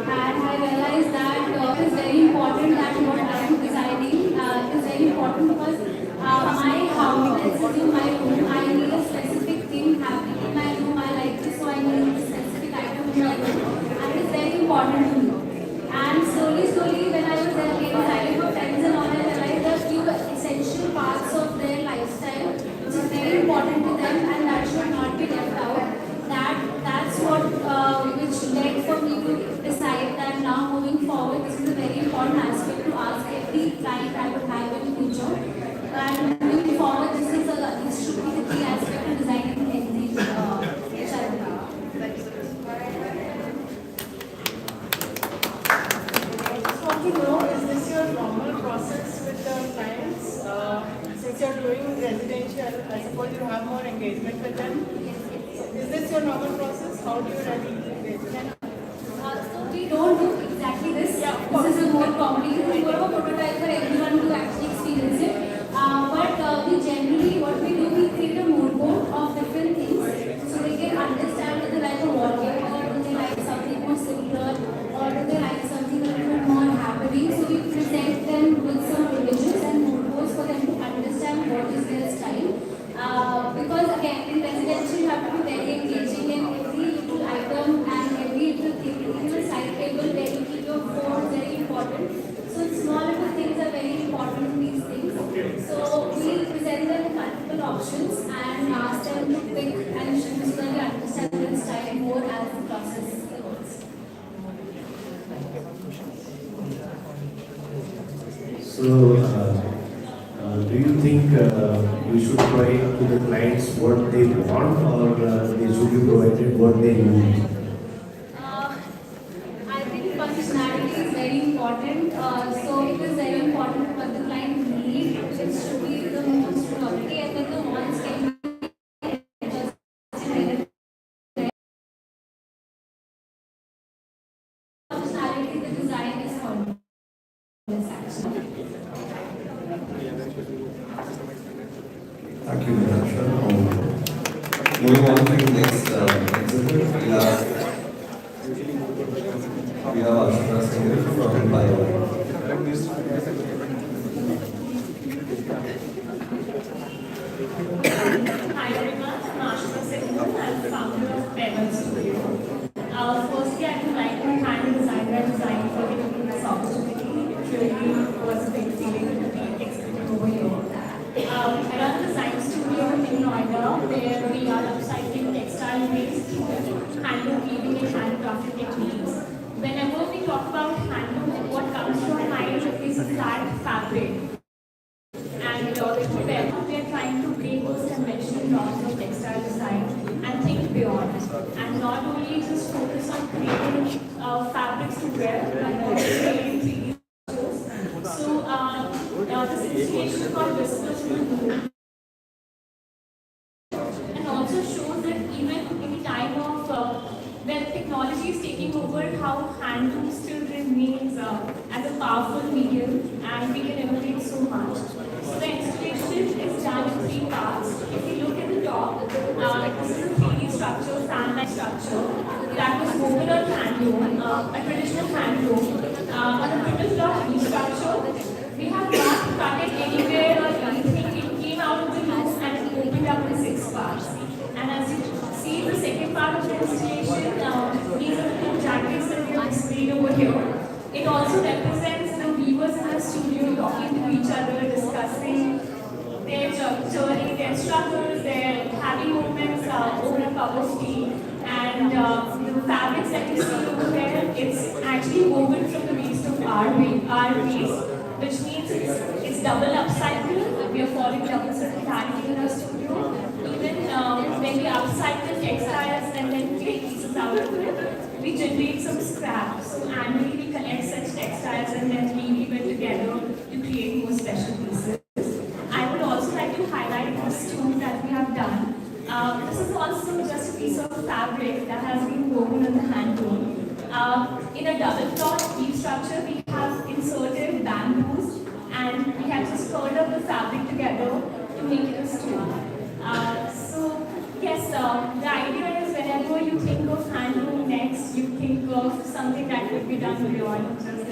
and I realized that it is very important that what I am designing is very important because my house, let's assume my room, I need a specific thing happening in my room. I like this, so I need a specific item in my room, and it is very important to me. And slowly, when I was designing for friends and all, I realized there are few essential parts of their lifestyle which is very important to them, and that should not be left out. That's what which led for me to decide that now moving forward, this is a very important aspect to ask every client I would have in future. And moving forward, this should be the key aspect of designing anything which I would have. I just want to know, is this your normal process with the clients? Since you're doing residential, I suppose you have more engagement with them. Is this your normal process? How do you really engage with them? So we don't do exactly this. This is a more complicated, more of a prototype for everyone to actually experience it. But we generally, what we do, we create a mood board of different things, so they can understand whether they like a wallpaper, or do they like something more simpler, or do they like something a little bit more happening. So we present them with some images and mood boards for them to understand what is their style. Because again, in residential, you have to be very engaging in every little item and every little thing. Even a side table where you keep your phone is very important. So small little things are very important in these things. So we present them multiple options and ask them to pick and choose so that they understand their style more as the process goes. So, do you think we should provide to the clients what they want, or they should be provided what they need? I think functionality is very important. So it is very important what the client needs. It should be the most quality, and then the wants can be adjusted. Functionality, the design is for this actually. Thank you, Natasha. Moving on to the next exhibit, we have Ashura Singh from Bio. Hi everyone, I'm Ashura Singh. I'm the founder of Pebble Studio. Firstly, I would like to thank the design for giving me this opportunity. It really was a big feeling to be exhibited over here. I run a design studio in Noida where we are upcycling textile waste through handloom weaving and handcrafted techniques. Whenever we talk about handloom, what comes to our mind is a flat fabric. And through Pebble, we are trying to break those conventional norms of textile design and think beyond. And not only just focus on creating fabrics to wear, but also creating 3D structures. So this installation is called Visible to the Moon. And also shows that even in the time of when technology is taking over, how handloom still remains as a powerful medium, and we can innovate so much. So the installation is done in 3 parts. If you look at the top, this is a 3D structure, fan-like structure that was woven on handloom, a traditional handloom. On the middle block V structure, we have not cut it anywhere or anything. It came out of the loop and it opened up in 6 parts. And as you see, the second part of the installation, these are the 2 jackets that we have displayed over here. It also represents the weavers in the studio talking to each other, discussing their journey, their struggles, their happy moments over a cup of tea. And the fabrics that you see over there, it's actually woven from the waste of our waste, which means it's double upcycle. We are following double circularity in our studio. Even when we upcycle textiles and then take pieces out of it, we generate some scrap. So annually we collect such textiles and then we weave it together to create more special pieces. I would also like to highlight this tool that we have done. This is also just a piece of fabric that has been woven on the hand tool. In a double cloth weave structure, we have inserted bamboos and we have just curled up the fabric together to make it a stool. So yes, the idea is whenever you think of handloom next, you think of something that could be done beyond just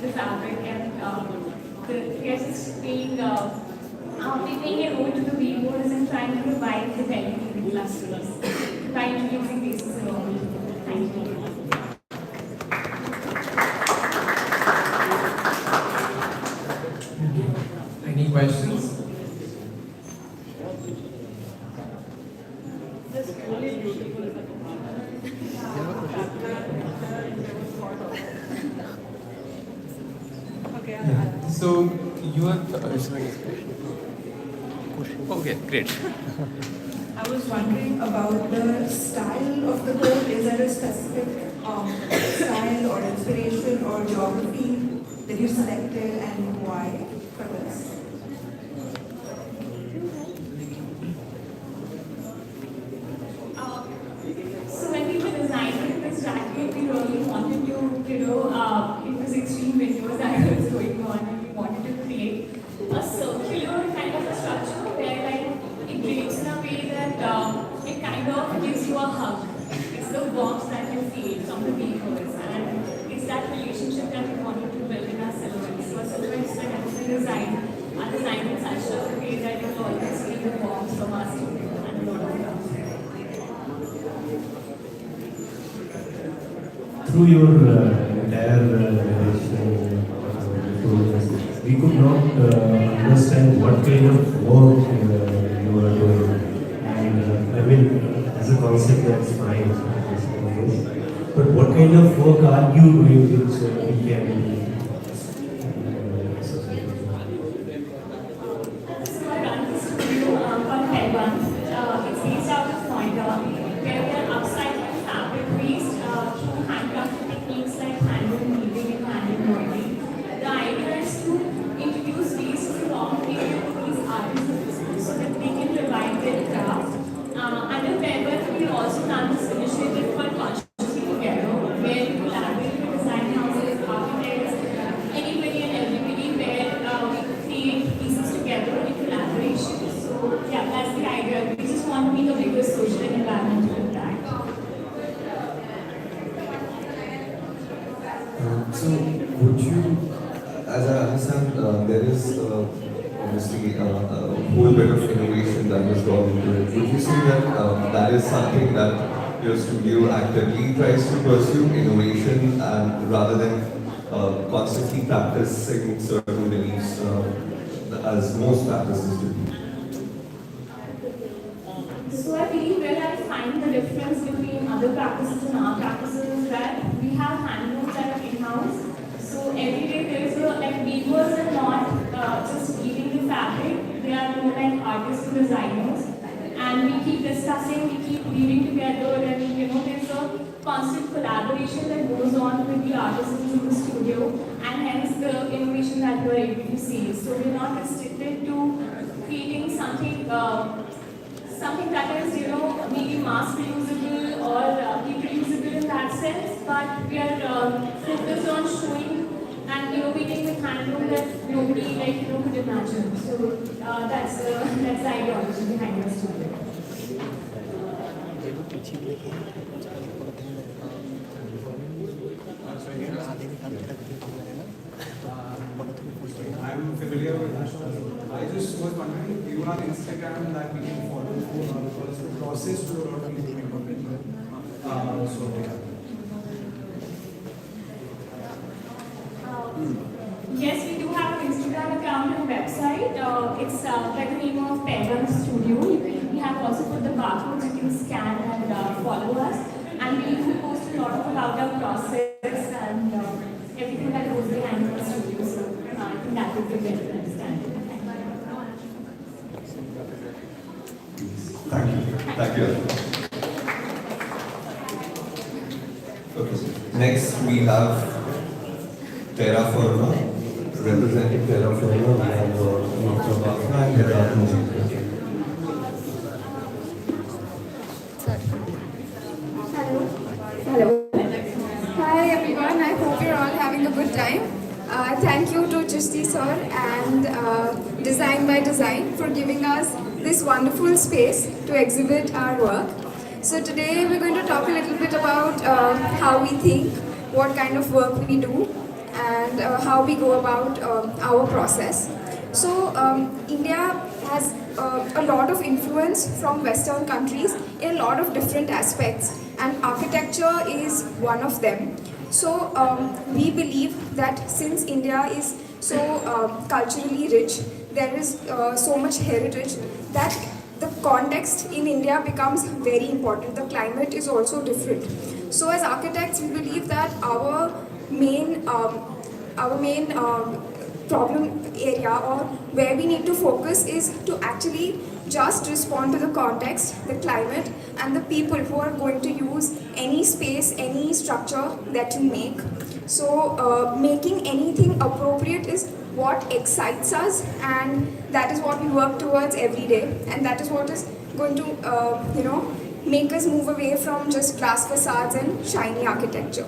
the fabric, and we are just paying a role to the weavers and trying to provide the benefit to the clusters by introducing bases along. Thank you. Any questions? So you are. Okay, great. I was wondering about the style of the code. Is there a specific style or inspiration or geography that you selected and why for this? So when we were designing this jacket, we really wanted to, it was extreme windows that was going on, and we wanted to create a circular kind of a structure where it breaks in a way that it kind of gives you a hug. It's the warmth that you feel from the weavers, and it's that relationship that we wanted to build in our silhouettes. So our silhouettes, whenever we design, are designed in such a way that you will always feel the warmth from our studio and a lot of love. Through your entire narration, we could not understand what kind of work you are doing. And I mean, as a concept, that's fine. But what kind of work are you doing which we can? It's based out of Noida, where we are upcycling fabric waste through handcrafted techniques like handloom weaving and hand embroidery. The idea is to introduce waste as a raw material to these artisans so that they can revive their craft. Under Pebble, we also run this initiative called Consciously Together, where we collaborate with design houses, architects, anybody and everybody, where we create pieces together in collaboration. So yeah, that's the idea. We just want to be the biggest social and environmental impact. So, would you, as I understand, there is obviously a whole bit of innovation that was gone into it. Would you say that that is something that your studio actively tries to pursue, innovation, and rather than constantly practicing certain beliefs as most practices do? So I believe where I find the difference between other practices and our practices is that we have handlooms that are in-house. So every day there is weavers are not just weaving the fabric, they are more like artists and designers. And we keep discussing, we keep weaving together, and there's a constant collaboration that goes on with the artisans in the studio, and hence the innovation that we're able to see. So we're not restricted to creating something that is, maybe mass producible or reproducible in that sense, but we are focused on showing and innovating with handloom that nobody could imagine. So that's the ideology behind the studio. I'm familiar with that. I just was wondering, do you have Instagram that we can follow because the process to a lot of people Yes, we do have an Instagram account and website. It's by the name of Pebble Studio. We have also put the barcodes you can scan and follow us. And we do post a lot about our process and everything that goes behind the studio. So I think that that would be a better understanding. Thank you. Thank you. Okay. Next, we have Terra Firma. Representing Terra Firma, we have Mr. Bhavna and Vedant. Hello. Hi everyone, I hope you're all having a good time. Thank you to Chishti sir and Design by Design for giving us this wonderful space to exhibit our work. So today we're going to talk a little bit about how we think, what kind of work we do, and how we go about our process. So India has a lot of influence from Western countries in a lot of different aspects, and architecture is one of them. So we believe that since India is so culturally rich, there is so much heritage that the context in India becomes very important. The climate is also different. So as architects, we believe that our main problem area or where we need to focus is to actually just respond to the context, the climate, and the people who are going to use any space, any structure that you make. So making anything appropriate is what excites us, and that is what we work towards every day, and that is what is going to make us move away from just glass facades and shiny architecture.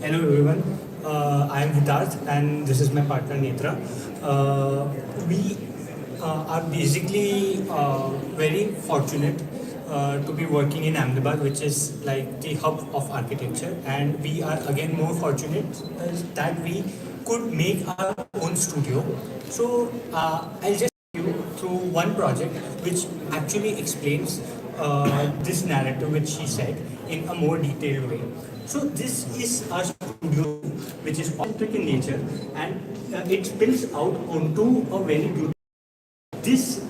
Hello everyone, I am Hitarth and this is my partner Netra. We are basically very fortunate to be working in Ahmedabad, which is like the hub of architecture, and we are again more fortunate that we could make our own studio. So I'll just take you through one project which actually explains this narrative which she said in a more detailed way. So this is our studio, which is electric in nature, and it spills out onto a very beautiful. This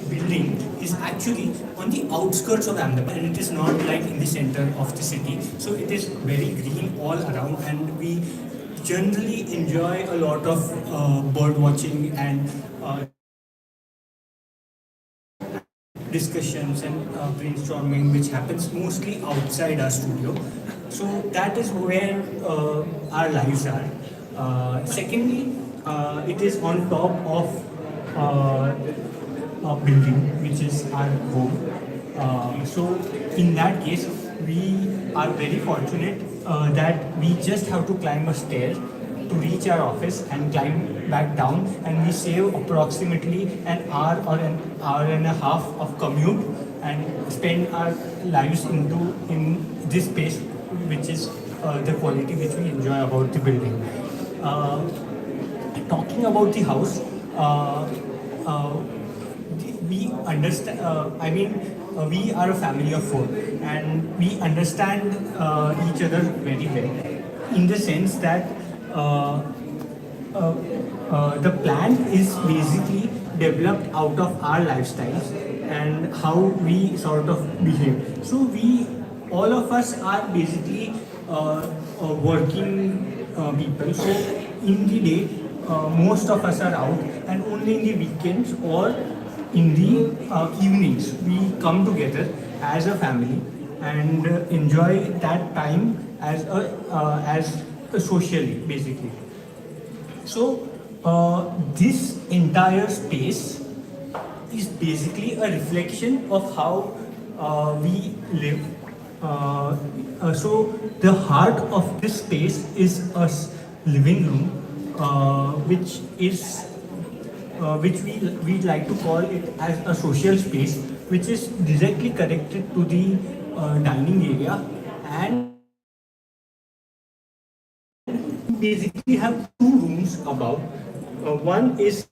building is actually on the outskirts of Ahmedabad, and it is not like in the center of the city. So it is very green all around, and we generally enjoy a lot of bird watching and discussions and brainstorming, which happens mostly outside our studio. So that is where our lives are. Secondly, it is on top of a building, which is our home. So in that case, we are very fortunate that we just have to climb a stair to reach our office and climb back down, and we save approximately an hour or an hour and a half of commute and spend our lives in this space, which is the quality which we enjoy about the building. Talking about the house, we understand, we are a family of four, and we understand each other very well, in the sense that the plan is basically developed out of our lifestyles and how we sort of behave. So all of us are basically working people. So in the day, most of us are out, and only in the weekends or in the evenings we come together as a family and enjoy that time as socially, basically. So this entire space is basically a reflection of how we live. So the heart of this space is a living room, which we like to call it as a social space, which is directly connected to the dining area, and basically have two rooms above. One is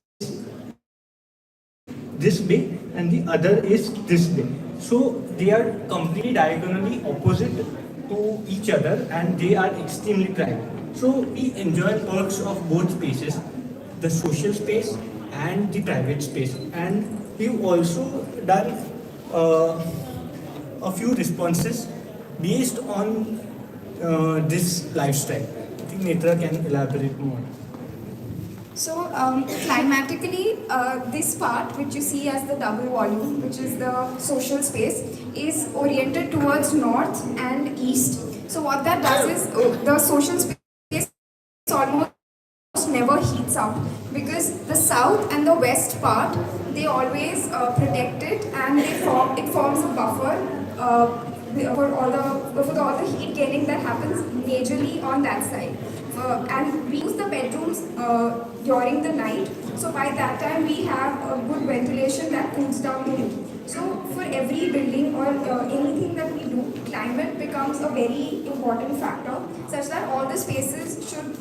this big and the other is this big. So they are completely diagonally opposite to each other, and they are extremely private. So we enjoy perks of both spaces, the social space and the private space. And we've also done a few responses based on this lifestyle. I think Netra can elaborate more. So climatically, this part which you see as the double volume, which is the social space, is oriented towards north and east. So what that does is the social space almost never heats up because the south and the west part, they always protect it, and it forms a buffer for all the heat gaining that happens majorly on that side. And we use the bedrooms during the night, so by that time we have a good ventilation that cools down the room. So for every building or anything that we do, climate becomes a very important factor, such that all the spaces should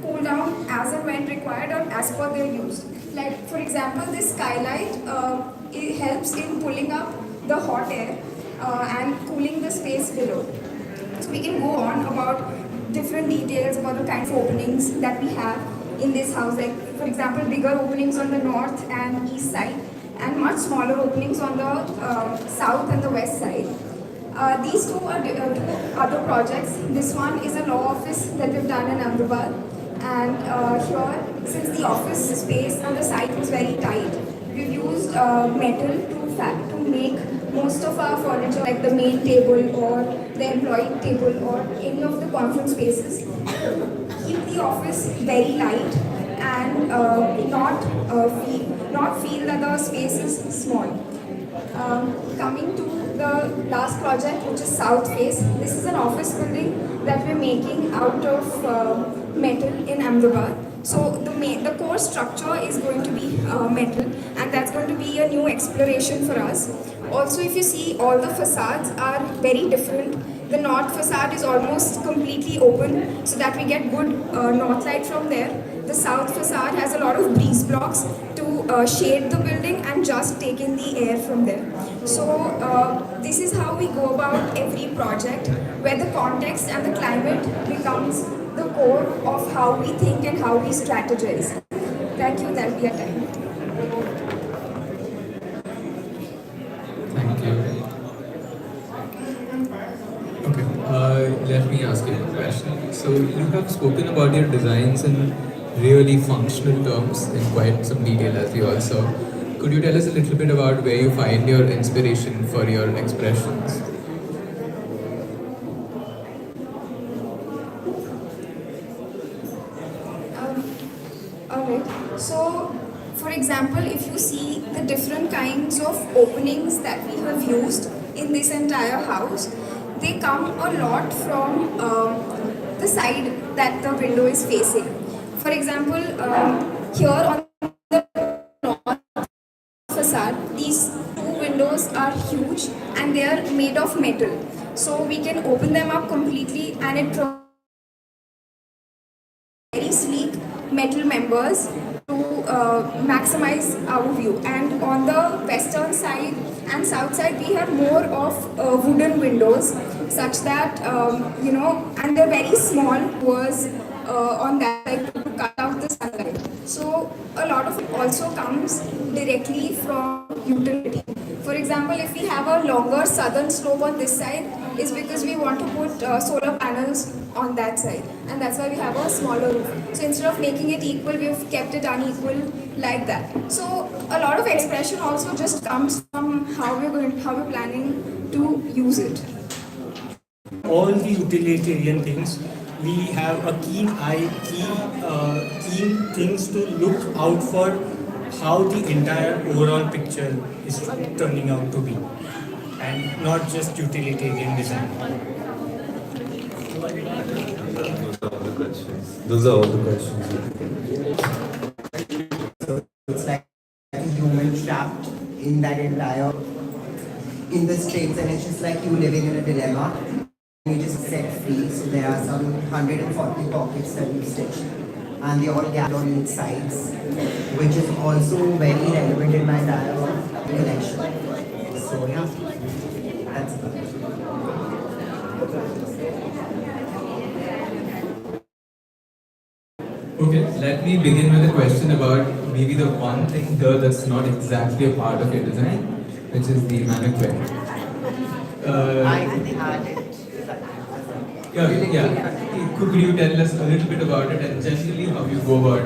cool down as and when required or as per their use. Like for example, this skylight it helps in pulling up the hot air and cooling the space below. So we can go on about different details about the kind of openings that we have in this house. Like for example, bigger openings on the north and east side, and much smaller openings on the south and the west side. These two are two other projects. This one is a law office that we've done in Ahmedabad, and here, since the office space and the site was very tight, we've used metal to make most of our furniture, like the main table or the employee table or any of the conference spaces, keep the office very light and not feel that the space is small. Coming to the last project, which is South Face. This is an office building that we're making out of metal in Ahmedabad. So the core structure is going to be metal, and that's going to be a new exploration for us. Also, if you see, all the facades are very different. The north facade is almost completely open, so that we get good north light from there. The south facade has a lot of breeze blocks to shade the building and just take in the air from there. So this is how we go about every project, where the context and the climate becomes the core of how we think and how we strategize. Thank you, that'll be our time. Thank you. Okay, let me ask you a question. So you have spoken about your designs in really functional terms in quite some detail, as we all saw. Could you tell us a little bit about where you find your inspiration for your expressions? Alright, so for example, if you see the different kinds of openings that we have used in this entire house, they come a lot from the side that the window is facing. For example, here on the north facade, these two windows are huge and they are made of metal. So we can open them up completely, and it provides very sleek metal members to maximize our view. And on the western side and south side, we have more of wooden windows, such that and they're very small was on that side to cut out the sunlight. So a lot of it also comes directly from utility. For example, if we have a longer southern slope on this side, is because we want to put solar panels on that side, and that's why we have a smaller roof. So instead of making it equal, we've kept it unequal like that. So a lot of expression also just comes from how we're planning to use it. All the utilitarian things, we have a keen eye, keen things to look out for how the entire overall picture is turning out to be, and not just utilitarian design. Those are all the questions. So it's like a human trapped in that entire, in the streets, and it's just like you living in a dilemma. You just set free. So there are some 140 pockets that we stitched, and they all gather on each sides, which is also very relevant in my entire collection. So yeah, that's it. Okay, let me begin with a question about maybe the one thing here that's not exactly a part of your design, which is the mannequin. I had it. Yeah. Could you tell us a little bit about it and generally how you go about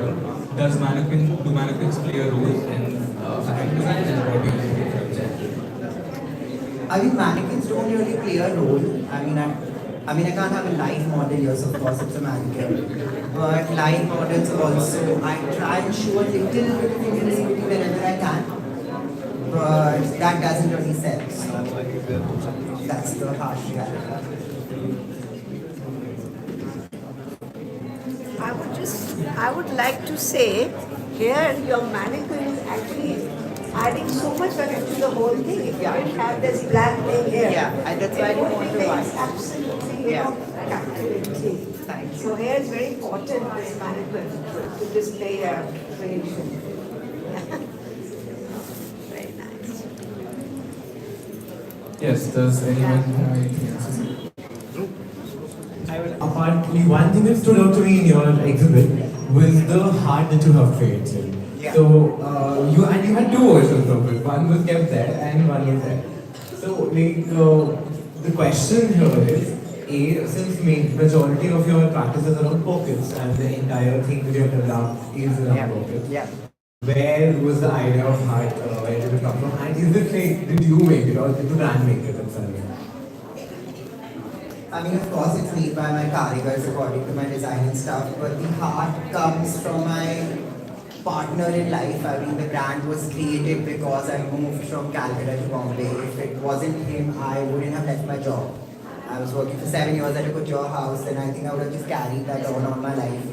do mannequins play a role in fashion design, and what do you think of that? I mean, mannequins don't really play a role. I can't have a live model here, so of course it's a mannequin. But live models also, I try and show a little bit of inclusivity wherever I can. But that doesn't really sell. So that's the harsh reality. I would like to say, here your mannequin is actually adding so much value to the whole thing. If you didn't have this black thing here, and that's why I didn't want to buy. Absolutely, captivating. Thank you. So here is very important, this mannequin, to display their creation. Very nice. Yes, does anyone have anything else to say? Apparently, one thing that stood out to me in your exhibit was the heart that you have created. So you had two versions of it. One was kept there and one was there. So the question here is, since majority of your practice is around pockets and the entire thing that you have developed is around pockets. Where was the idea of heart? Where did it come from? And is it did you make it or did the brand make it itself? I mean, of course, it's made by my karigars according to my design and stuff, but the heart comes from my partner in life. I mean, the brand was created because I moved from Calcutta to Bombay. If it wasn't him, I wouldn't have left my job. I was working for 7 years at a couture house, and I think I would have just carried that on all my life.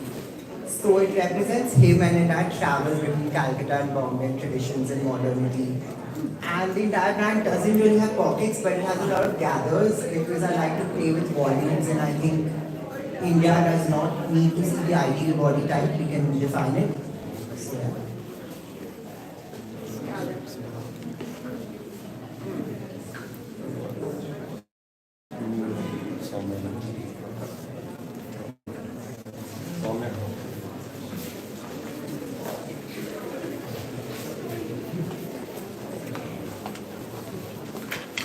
So it represents him and entire travel between Calcutta and Bombay, and traditions and modernity. And the entire brand doesn't really have pockets, but it has a lot of gathers because I like to play with volumes, and I think India does not need to see the ideal body type, we can define it. So, yeah.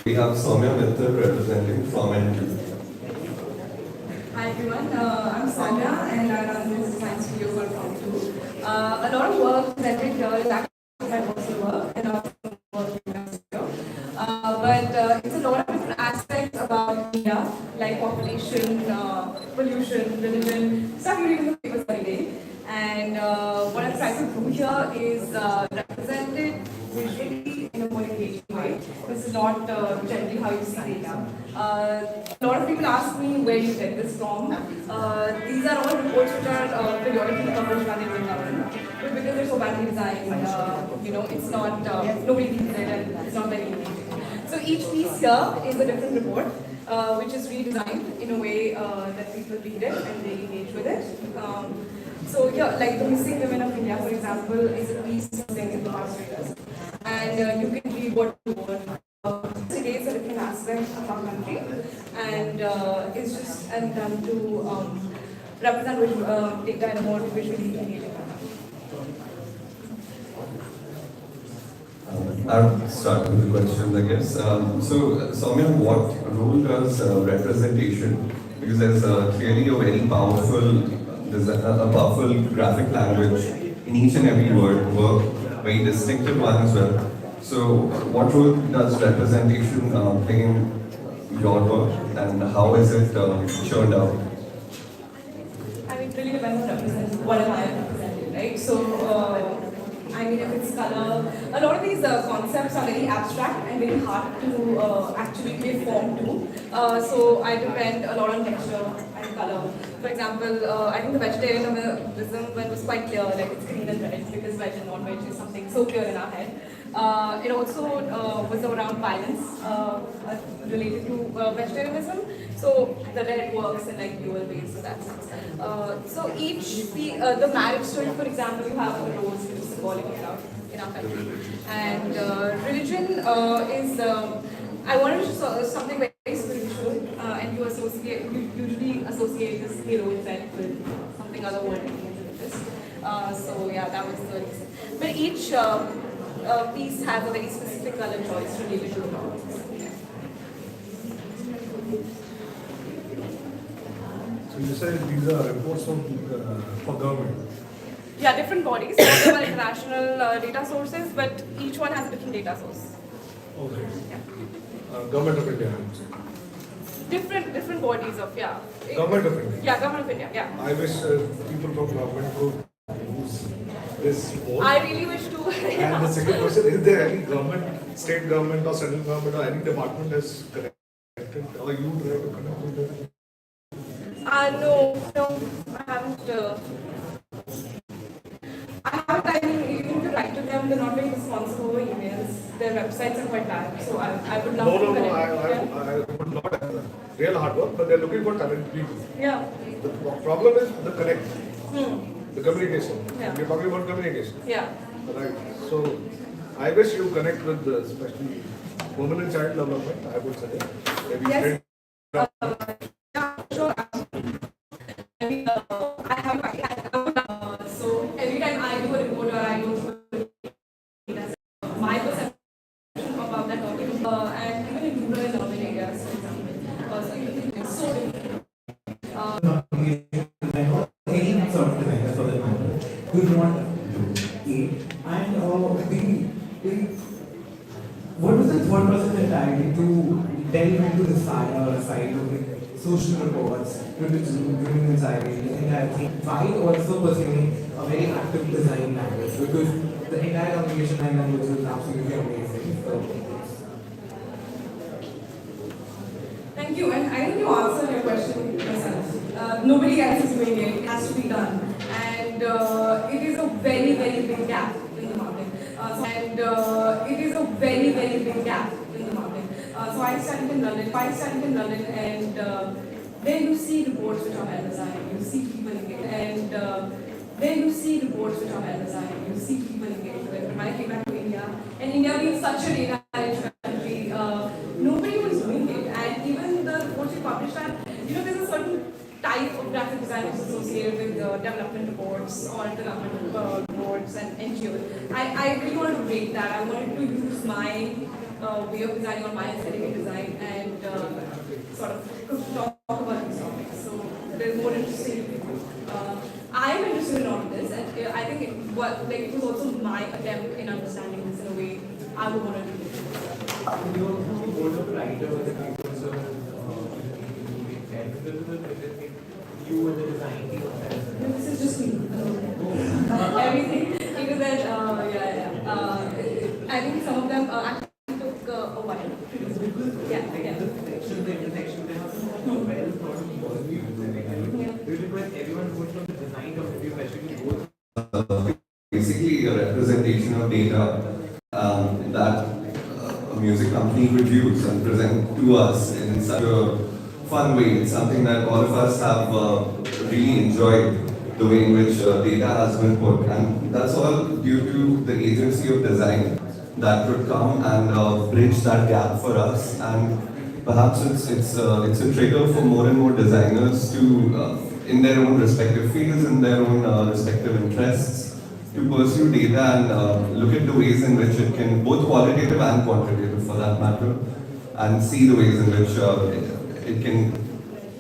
We have Soumya Mittal representing from and to. Hi everyone, I'm Soumya and I run this design studio for From2. A lot of work presented here is actually my personal work and not work in my studio. But it's a lot of different aspects about India, like population, pollution, religion, stuff you read in the papers every day. And what I'm trying to do here is represent it visually in a more engaging way. This is not generally how you see data. A lot of people ask me where you get this from. These are all reports which are periodically published by the Indian government. But because they're so badly designed, it's not, nobody reads it and it's not very engaging. So each piece here is a different report, which is redesigned in a way that people read it and they engage with it. So here, like the Missing Women of India, for example, is a piece missing in the past 3 years. And you can read what to want. Today is a different aspect of our country, and it's just done to represent data in a more visually engaging manner. I'll start with the questions, I guess. So, Soumya, what role does representation, because there's clearly a very powerful graphic language in each and every word, very distinctive one as well. So, what role does representation play in your work, and how is it churned out? I mean, it really depends on what am I representing, right? So, if it's color, a lot of these concepts are very abstract and very hard to actually give form to. So I depend a lot on texture and color. For example, I think the vegetarianism one was quite clear, like it's green and red, because veg and non-veg is something so clear in our head. It also was around violence related to vegetarianism. So the red works in like dual ways in that sense. So the marriage story, for example, you have the rose, which is symbolic of love in our country. And religion is, I wanted to show something very spiritual, and you usually associate this hero effect with something otherworldly in this. So yeah, that was the reason. But each piece has a very specific color choice related to the topics. So you said these are reports for government. Yeah, different bodies. All of them are international data sources, but each one has a different data source. Okay. Government of India, I'm saying. Different bodies of, yeah. Government of India. Yeah, government of India, yeah. I wish people from government could use this more. I really wish to. And the second question, is there any government, state government or central government or any department that's connected or you try to connect with them? No, I haven't. I mean, even to write to them, they're not very responsive over emails. Their websites are quite bad, so I would love to connect. I would not have real hard work, but they're looking for talented people. Yeah. The problem is the connect, the communication. Yeah. We're talking about communication. Yeah. Right. So I wish you connect with the, especially women and child development, I would suggest. Maybe Yes. sure. I have so every time I do a report or I do my perception about that topic, and even in rural and urban areas, for example, it's so different. Any sort of designer for that matter would want to eat. And what was the thought process entirely to delve into the side of the social reports, women anxiety, the entire thing, while also pursuing a very active design language, because the entire communication language was absolutely amazing. So, Thank you, and I think you answered your question yourself. Nobody else is doing it, it has to be done. And it is a very, very big gap in the market. It is a very, very big gap in the market. So I studied in London, and then you see reports which are well designed, you see people engaged, and then you see reports which are well designed, you see people engaged. When I came back to India, and India being such a data-rich country, nobody was doing it, and even the reports we published, there's a certain type of graphic design which is associated with development reports or development reports and NGOs. I really wanted to break that. I wanted to use my way of designing or my aesthetic in design and sort of talk about these topics. So there's more interesting. I am interested in all of this, and I think it was also my attempt in understanding this in a way I would want to do. You and the design team. This is just me. Everything. Because then, I think some of them actually took a while. Yeah. The intersection there well thought of. Do you request everyone who is from the design community, especially both? Basically, a representation of data that a music company would use and present to us in such a fun way. It's something that all of us have really enjoyed, the way in which data has been put, and that's all due to the agency of design that would come and bridge that gap for us. And perhaps it's a trigger for more and more designers to, in their own respective fields, in their own respective interests, to pursue data and look at the ways in which it can, both qualitative and quantitative for that matter, and see the ways in which it can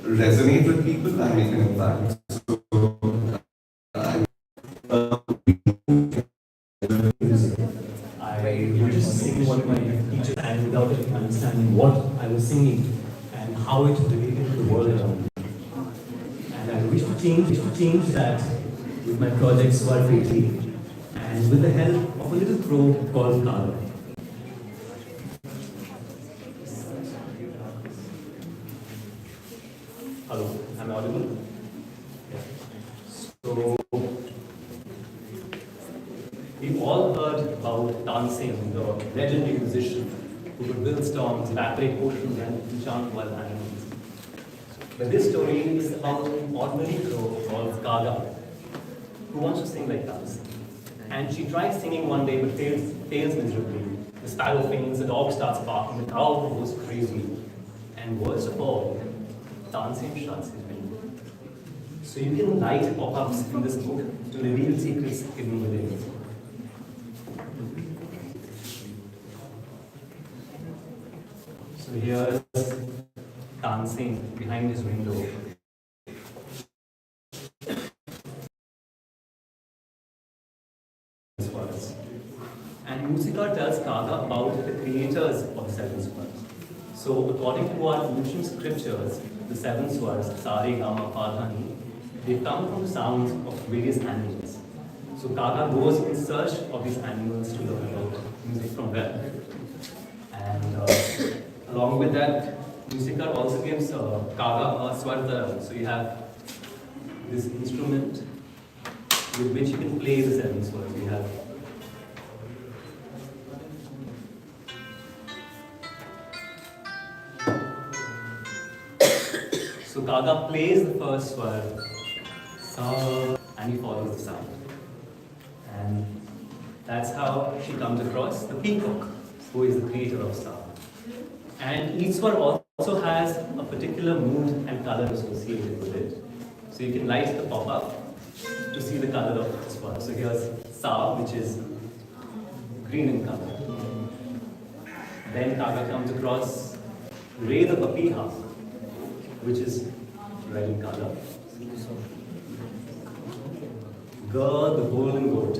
resonate with people and make an impact. I was just singing what my teacher sang without even understanding what I was singing and how it related to the world around me. And I wish to change that with my project Swar Petri and with the help of a little probe called Kala. Hello, am I audible? Yeah. So, we've all heard about dancing, the legendary musician who could will storms, evaporate oceans, and enchant wild animals. But this story is about an ordinary girl called Gaga, who wants to sing like us. And she tries singing one day but fails miserably. The sparrow faints, the dog starts barking, the cow goes crazy. And worst of all, dancing shuts his window. So you can light pop-ups in this book to reveal secrets hidden within it. So here's dancing behind his window. Musica tells Kaga about the creators of the seven swars. So according to our ancient scriptures, the seven swars, Sare, Gama, Pa, Dha, Ni, they come from sounds of various animals. So Kaga goes in search of these animals to learn about music from them. And along with that, Musica also gives Kaga a swardharam. So you have this instrument with which you can play the seven swords. You have so Kaga plays the first swar, sa, and he follows the sound. And that's how she comes across the peacock, who is the creator of sound. And each swar also has a particular mood and color associated with it. So you can light the pop-up to see the color of the swar. So here's Sa, which is green in color. Then Kaga comes across Re the Papiha, which is red in color. Ga, the golden goat.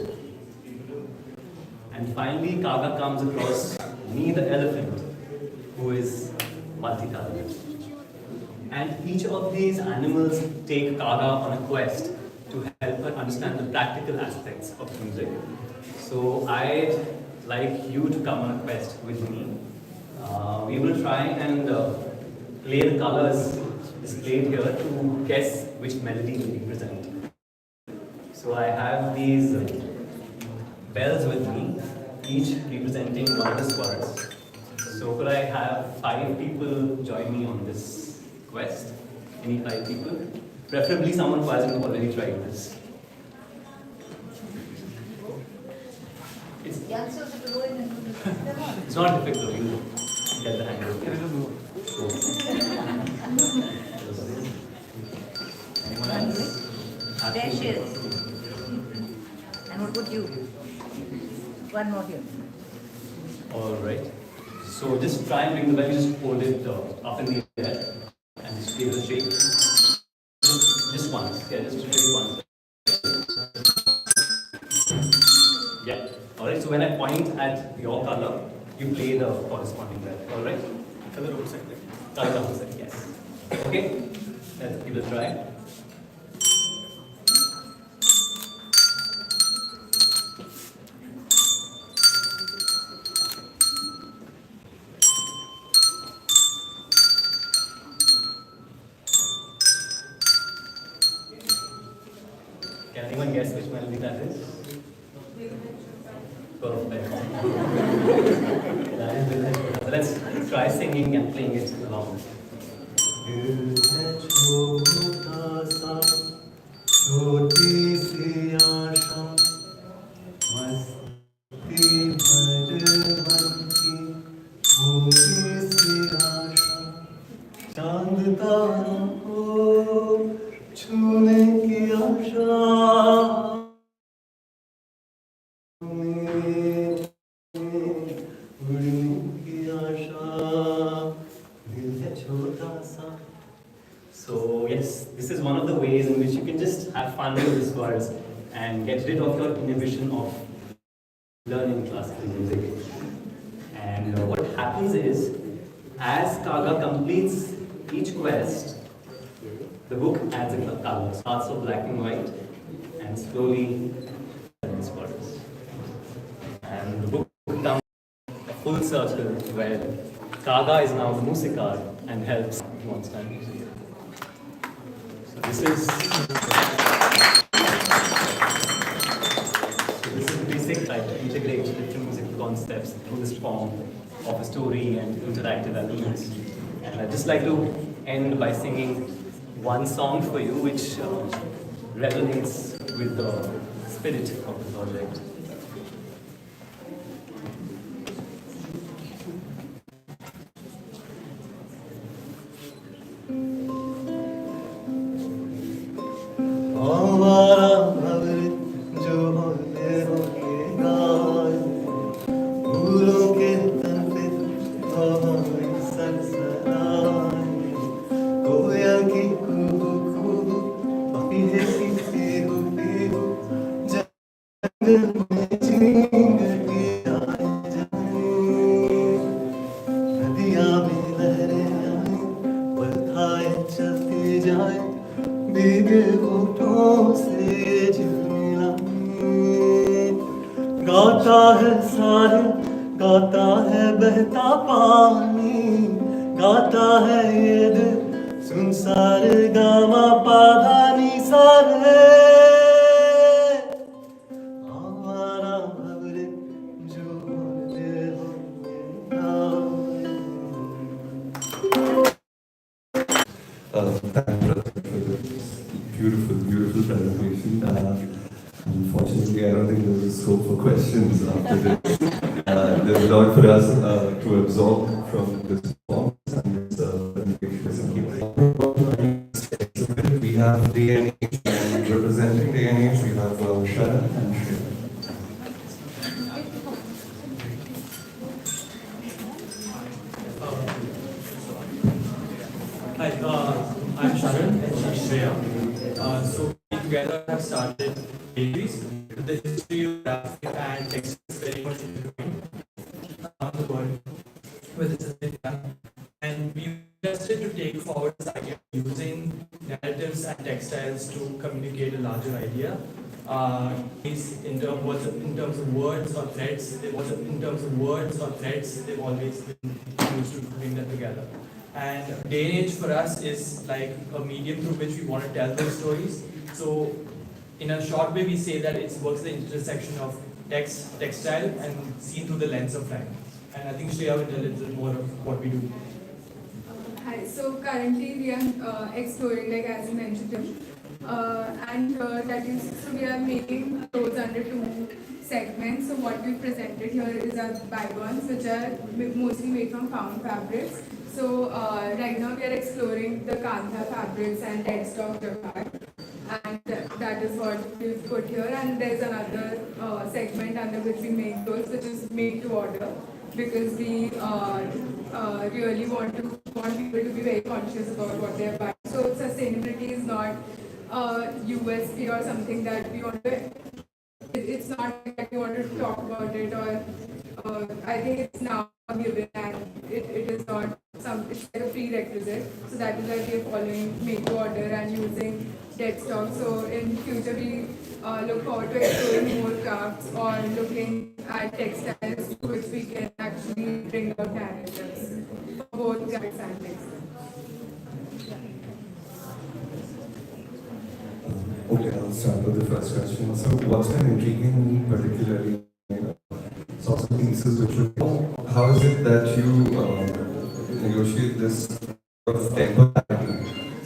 And finally, Kaga comes across Me, the elephant, who is multicolored. And each of these animals take Kaga on a quest to help her understand the practical aspects of music. So I'd like you to come on a quest with me. We will try and play the colors displayed here to guess which melody will be presented. So I have these bells with me, each representing one of the swars. So could I have 5 people join me on this quest? Any 5 people? Preferably someone who hasn't already tried this. It's not difficult, you get the hang of it. Anyone else? There she is. And what would you? One more here. Alright. So just try and bring the bell, just hold it up in the air and just give it a shake. Just once, yeah, just shake once. Yeah, alright, so when I point at your color, you play the corresponding bell, alright? Color outside, right? Color outside, yes. Okay, let's give it a try. Can anyone guess which melody that is? Perfect. That is brilliant. So let's try singing and playing it along. छूने की आशा उड़ने की आशा दिल है छोटा सा. So yes, this is one of the ways in which you can just have fun with these words and get rid of your inhibition of learning classical music. And what happens is, as Kaga completes each quest, the book adds a color, starts off black and white, and slowly turns colors. And the book comes a full circle where Kaga is now the musikar and helps non-stand music. So this is the basic try to integrate different musical concepts through this form of a story and interactive elements. And I'd just like to end by singing one song for you which resonates with the spirit of the project. भीगे होठों से झिलमिलाए गाता है साहिल गाता है बहता पानी गाता है ये दिल सुन सारे गामा पाधा नी सारे आवारा भवरे जो बोलते हो Thank you for this beautiful, beautiful presentation. Unfortunately, I don't think there's a scope for questions after this. There's a lot for us to absorb from this performance and this presentation. We have DNH, and representing DNH, we have Sharan and Shreya. Hi, I'm Sharan and she's Shreya. So we together have started babies. The history of graphic and text is very much intertwined around the world with this done. And we interested to take forward this idea of using narratives and textiles to communicate a larger idea. In terms of words or threads, they've always been used to bring them together. And day and age for us is like a medium through which we want to tell those stories. So in a short way, we say that it works the intersection of text, textile, and seen through the lens of time. And I think Shreya will tell a little more of what we do. Hi, so currently we are exploring, like as you mentioned, so we are making clothes under 2 segments. So what we presented here is our bygones, which are mostly made from found fabrics. So right now we are exploring the kantha fabrics and deadstock jacquard, and that is what we've put here. And there's another segment under which we make clothes, which is made to order, because we really want people to be very conscious about what they're buying. So sustainability is not USP or something that we want to. It's not that we want to talk about it, or I think it's now given, and it is not it's like a prerequisite. So that is why we are following made to order and using dead stock. So in future we look forward to exploring more crafts or looking at textiles which we can actually bring out narratives for both graphics and textiles. Okay, I'll start with the first question. So, what's been intriguing me particularly, sorts of pieces which how is it that you negotiate this sort of temporality,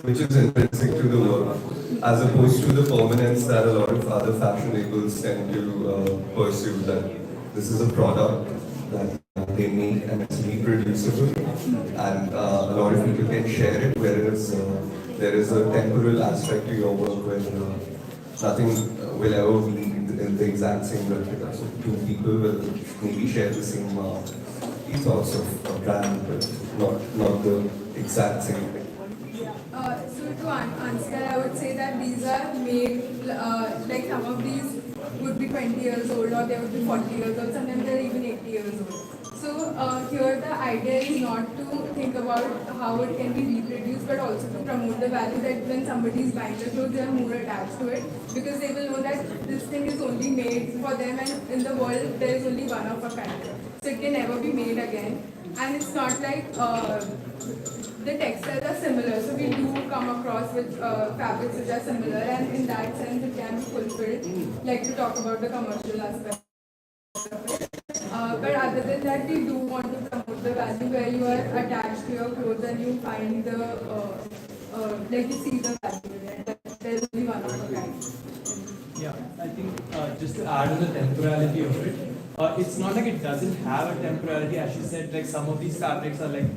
which is intrinsic to the work, as opposed to the permanence that a lot of other fashion labels tend to pursue, that this is a product that they make and it's reproducible, and a lot of people can share it, whereas there is a temporal aspect to your work where nothing will ever be in the exact same replica. So 2 people will maybe share the same ethos of brand, but not the exact same thing. So to answer that, I would say that these are made, like some of these would be 20 years old, or they would be 40 years old, sometimes they're even 80 years old. So here the idea is not to think about how it can be reproduced, but also to promote the value that when somebody is buying the clothes, they are more attached to it, because they will know that this thing is only made for them, and in the world there is only one of a kind. So it can never be made again. And it's not like the textiles are similar, so we do come across with fabrics which are similar, and in that sense it can be fulfilled, like to talk about the commercial aspect. But other than that, we do want to promote the value where you are attached to your clothes and you find the, like you see the value there, that there's only one of a kind. Yeah, I think just to add on the temporality of it, it's not like it doesn't have a temporality. As she said, like some of these fabrics are like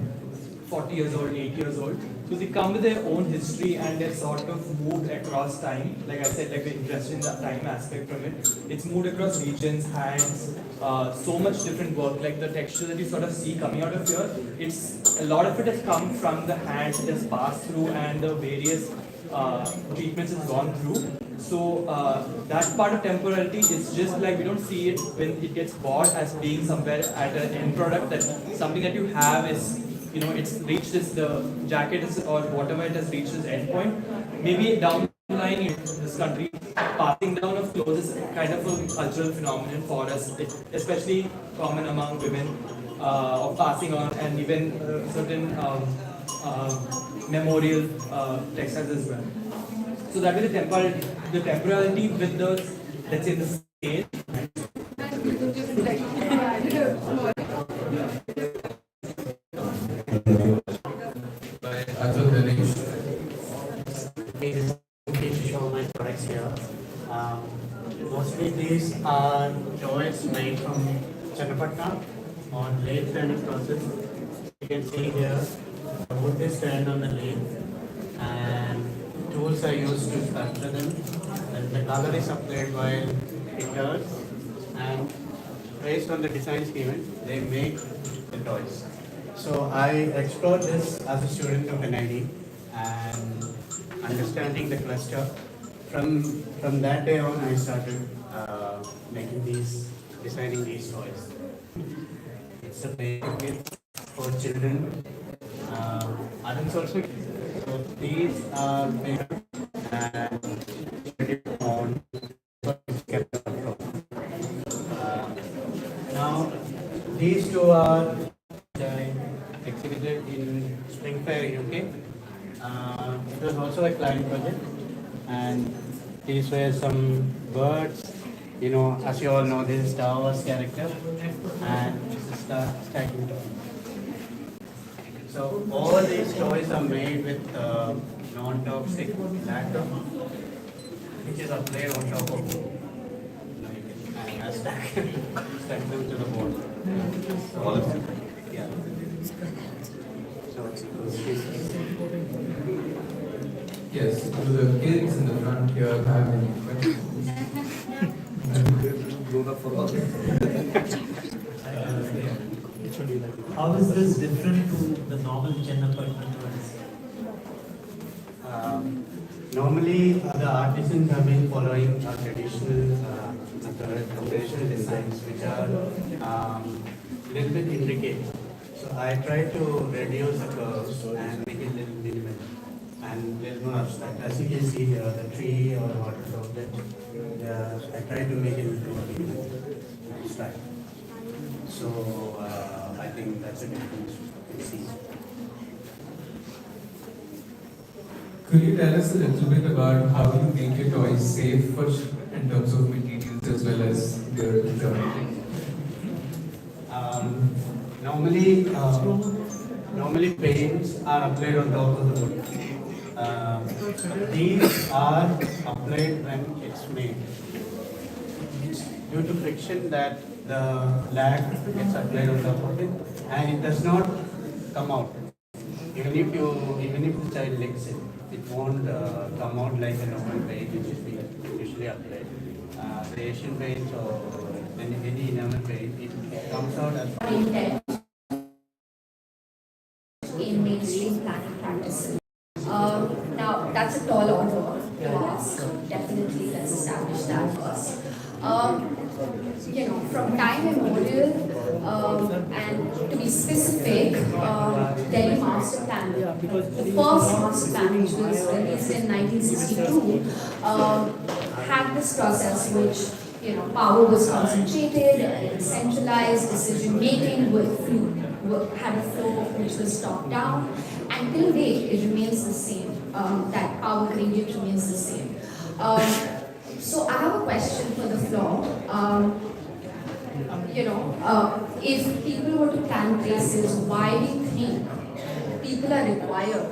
40 years old, 8 years old. So they come with their own history and they're sort of moved across time. Like I said, like we're interested in the time aspect from it. It's moved across regions, hands, so much different work. Like the texture that you sort of see coming out of here, it's a lot of it has come from the hands, it has passed through, and the various treatments it's gone through. So that part of temporality is just like we don't see it when it gets bought as being somewhere at an end product, that something that you have is, you know, it's reached this, the jacket is, or whatever it has reached its end point. maybe down the line in this country, passing down of clothes is kind of a cultural phenomenon for us, especially common among women, of passing on, and even certain memorial textiles as well. So that way the temporality with the, let's say, the scale. To show my products here. Mostly these are toys made from Channapatna on lathe turning process. You can see here the wood is turned on the lathe and tools are used to sculpture them. And the color is applied while it turns, and based on the design scheme, they make the toys. So I explored this as a student of NID and understanding the cluster. From that day on, I started designing these toys. It's a basic gift for children. Adults also. So these are made and on now these two are exhibited in Spring Fair, UK. It was also a client project, and these were some birds. You know, as you all know, this is Star Wars character, and stacking toy. So all these toys are made with non-toxic lacquer, which is applied on top of wood. And stack them to the board. All of them. Yeah. Yes, do the kids in the front here have any questions? How is this different to the normal Channapatna toys? Normally, the artisans have been following our traditional designs, which are little bit intricate. So I try to reduce the curves and make it a little minimal and little more abstract. As you can see here, the tree or water droplet, I try to make it a little more minimal and abstract. So I think that's a difference you see. Could you tell us a little bit about how you make your toys safe for children in terms of materials as well as their journey? Normally paints are applied on top of the wood. These are applied when it's made. Due to friction that the lac gets applied on top of it and it does not come out. Even if the child licks it, it won't come out like a normal paint which is usually applied. The Asian paints or any enamel paint, it comes out as in mainstream planning practices. Now, that's a tall order to ask. Definitely, let's establish that first. From time immemorial, and to be specific, Delhi Master Plan, the first Master Plan, which was released in 1962, had this process which, power was concentrated, centralized decision making had a flow which was top down, and till date it remains the same. That power gradient remains the same. So I have a question for the floor. If people were to plan places, why do you think people are required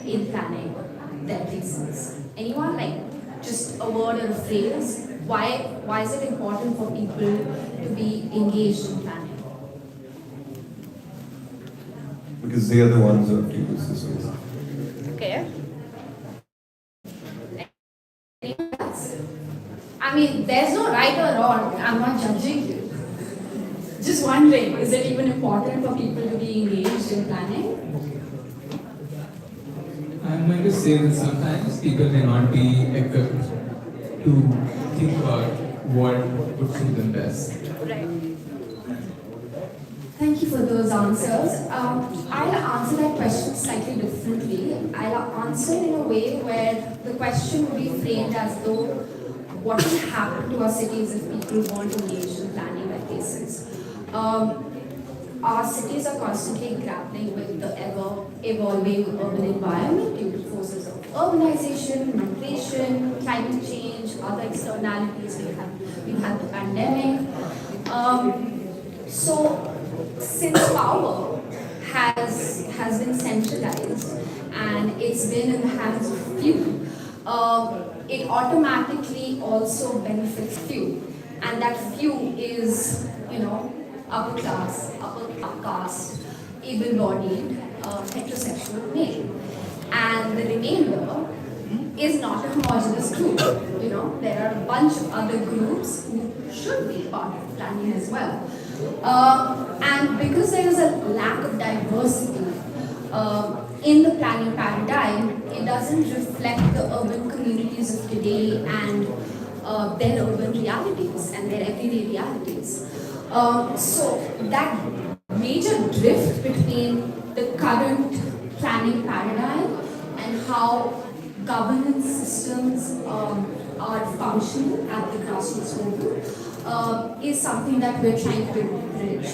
in planning their places? Anyone, just a word or a phrase? Why is it important for people to be engaged in planning? Because they are the ones who have to use this space. Okay. I mean, there's no right or wrong. I'm not judging you. Just wondering, is it even important for people to be engaged in planning? I'm going to say that sometimes people may not be equipped to think about what would suit them best. Right. Thank you for those answers. I'll answer that question slightly differently. I'll answer in a way where the question will be framed as though what will happen to our cities if people want to engage in planning their cases. Our cities are constantly grappling with the ever-evolving urban environment due to forces of urbanization, migration, climate change, other externalities. We've had the pandemic. So, since power has been centralized and it's been in the hands of few, it automatically also benefits few, and that few is, upper class, upper caste, able-bodied, heterosexual male, and the remainder is not a homogeneous group. There are a bunch of other groups who should be part of planning as well. And because there is a lack of diversity in the planning paradigm, it doesn't reflect the urban communities of today and their urban realities and their everyday realities. So that major drift between the current planning paradigm and how governance systems are functioning at the grassroots level is something that we're trying to bridge.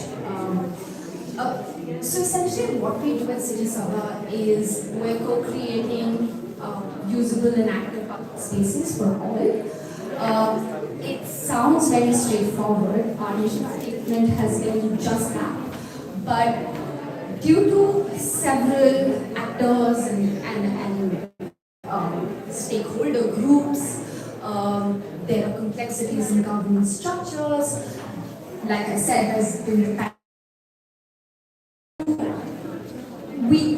So essentially what we do at City Sabha is we're co-creating usable and active public spaces for all. It sounds very straightforward. Our mission statement has been just that. But due to several actors and stakeholder groups, there are complexities in governance structures. Like I said, there's been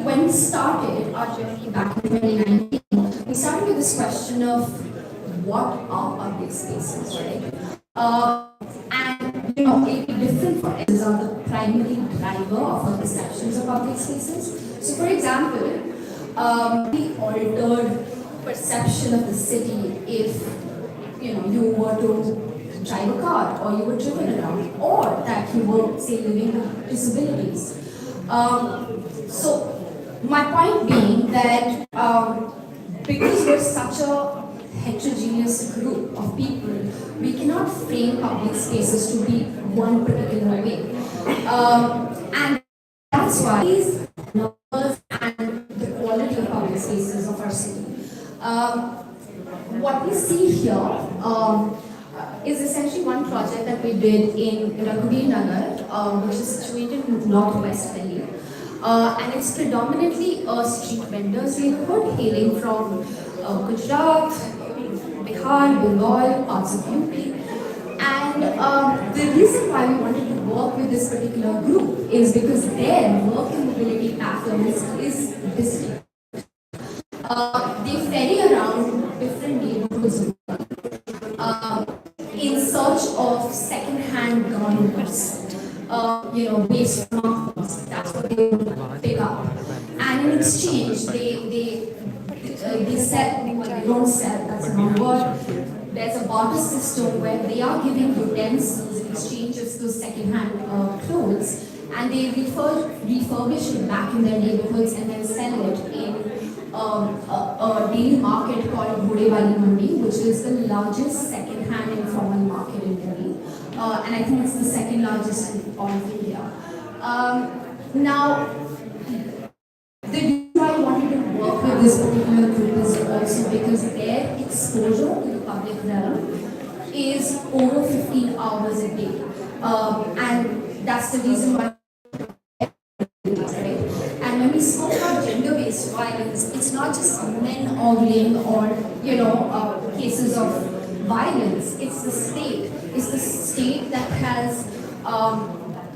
when we started our journey back in 2019, we started with this question of what are public spaces, right? And it be different for us are the primary driver of our perceptions of public spaces. So, for example, the altered perception of the city if you were to drive a car or you were driven around or that you were, say, living with disabilities. So my point being that because we're such a heterogeneous group of people, we cannot frame public spaces to be one particular way. And that's why these numbers and the quality of public spaces of our city. What we see here is essentially one project that we did in Raghuveer Nagar, which is situated in northwest Delhi. And it's predominantly a street vendors neighborhood hailing from Gujarat, Bihar, Bengal, parts of UP. And the reason why we wanted to work with this particular group is because their work and mobility patterns is distinct. They ferry around different neighborhoods in search of second-hand garments, waste markets. That's what they pick up. And in exchange, they sell, they don't sell, that's the wrong word. There's a barter system where they are giving utensils in exchange of those second-hand clothes, and they refurbish it back in their neighborhoods and then sell it in a daily market called Budewali Mandi, which is the largest second-hand informal market in Delhi. And I think it's the second largest in all of India. Now, the reason why I wanted to work with this particular group is also because their exposure to the public realm is over 15 hours a day. And that's the reason why. And when we spoke about gender-based violence, it's not just men ogling or cases of violence. It's the state. It's the state that has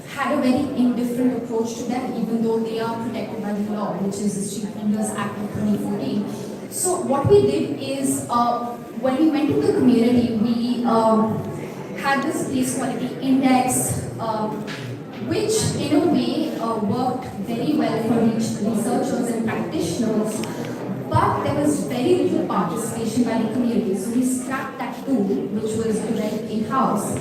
had a very indifferent approach to them, even though they are protected by the law, which is the Street Vendors Act of 2014. So what we did is, when we went to the community, we had this place quality index, which in a way worked very well for researchers and practitioners, but there was very little participation by the community. So we scrapped that tool, which was developed in-house,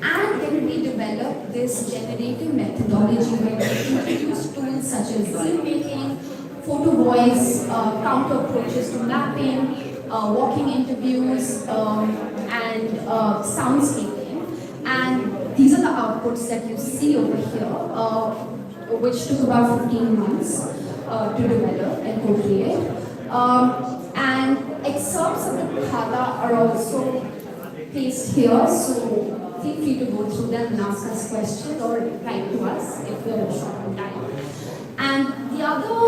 And then we developed this generative methodology where we introduced tools such as scene making, photo voice, counter approaches to mapping, walking interviews, and soundscaping. And these are the outputs that you see over here, which took about 15 months to develop and co-create. And excerpts of the Khatha are also placed here, so feel free to go through them and ask us questions or write to us if we are short on time. And the other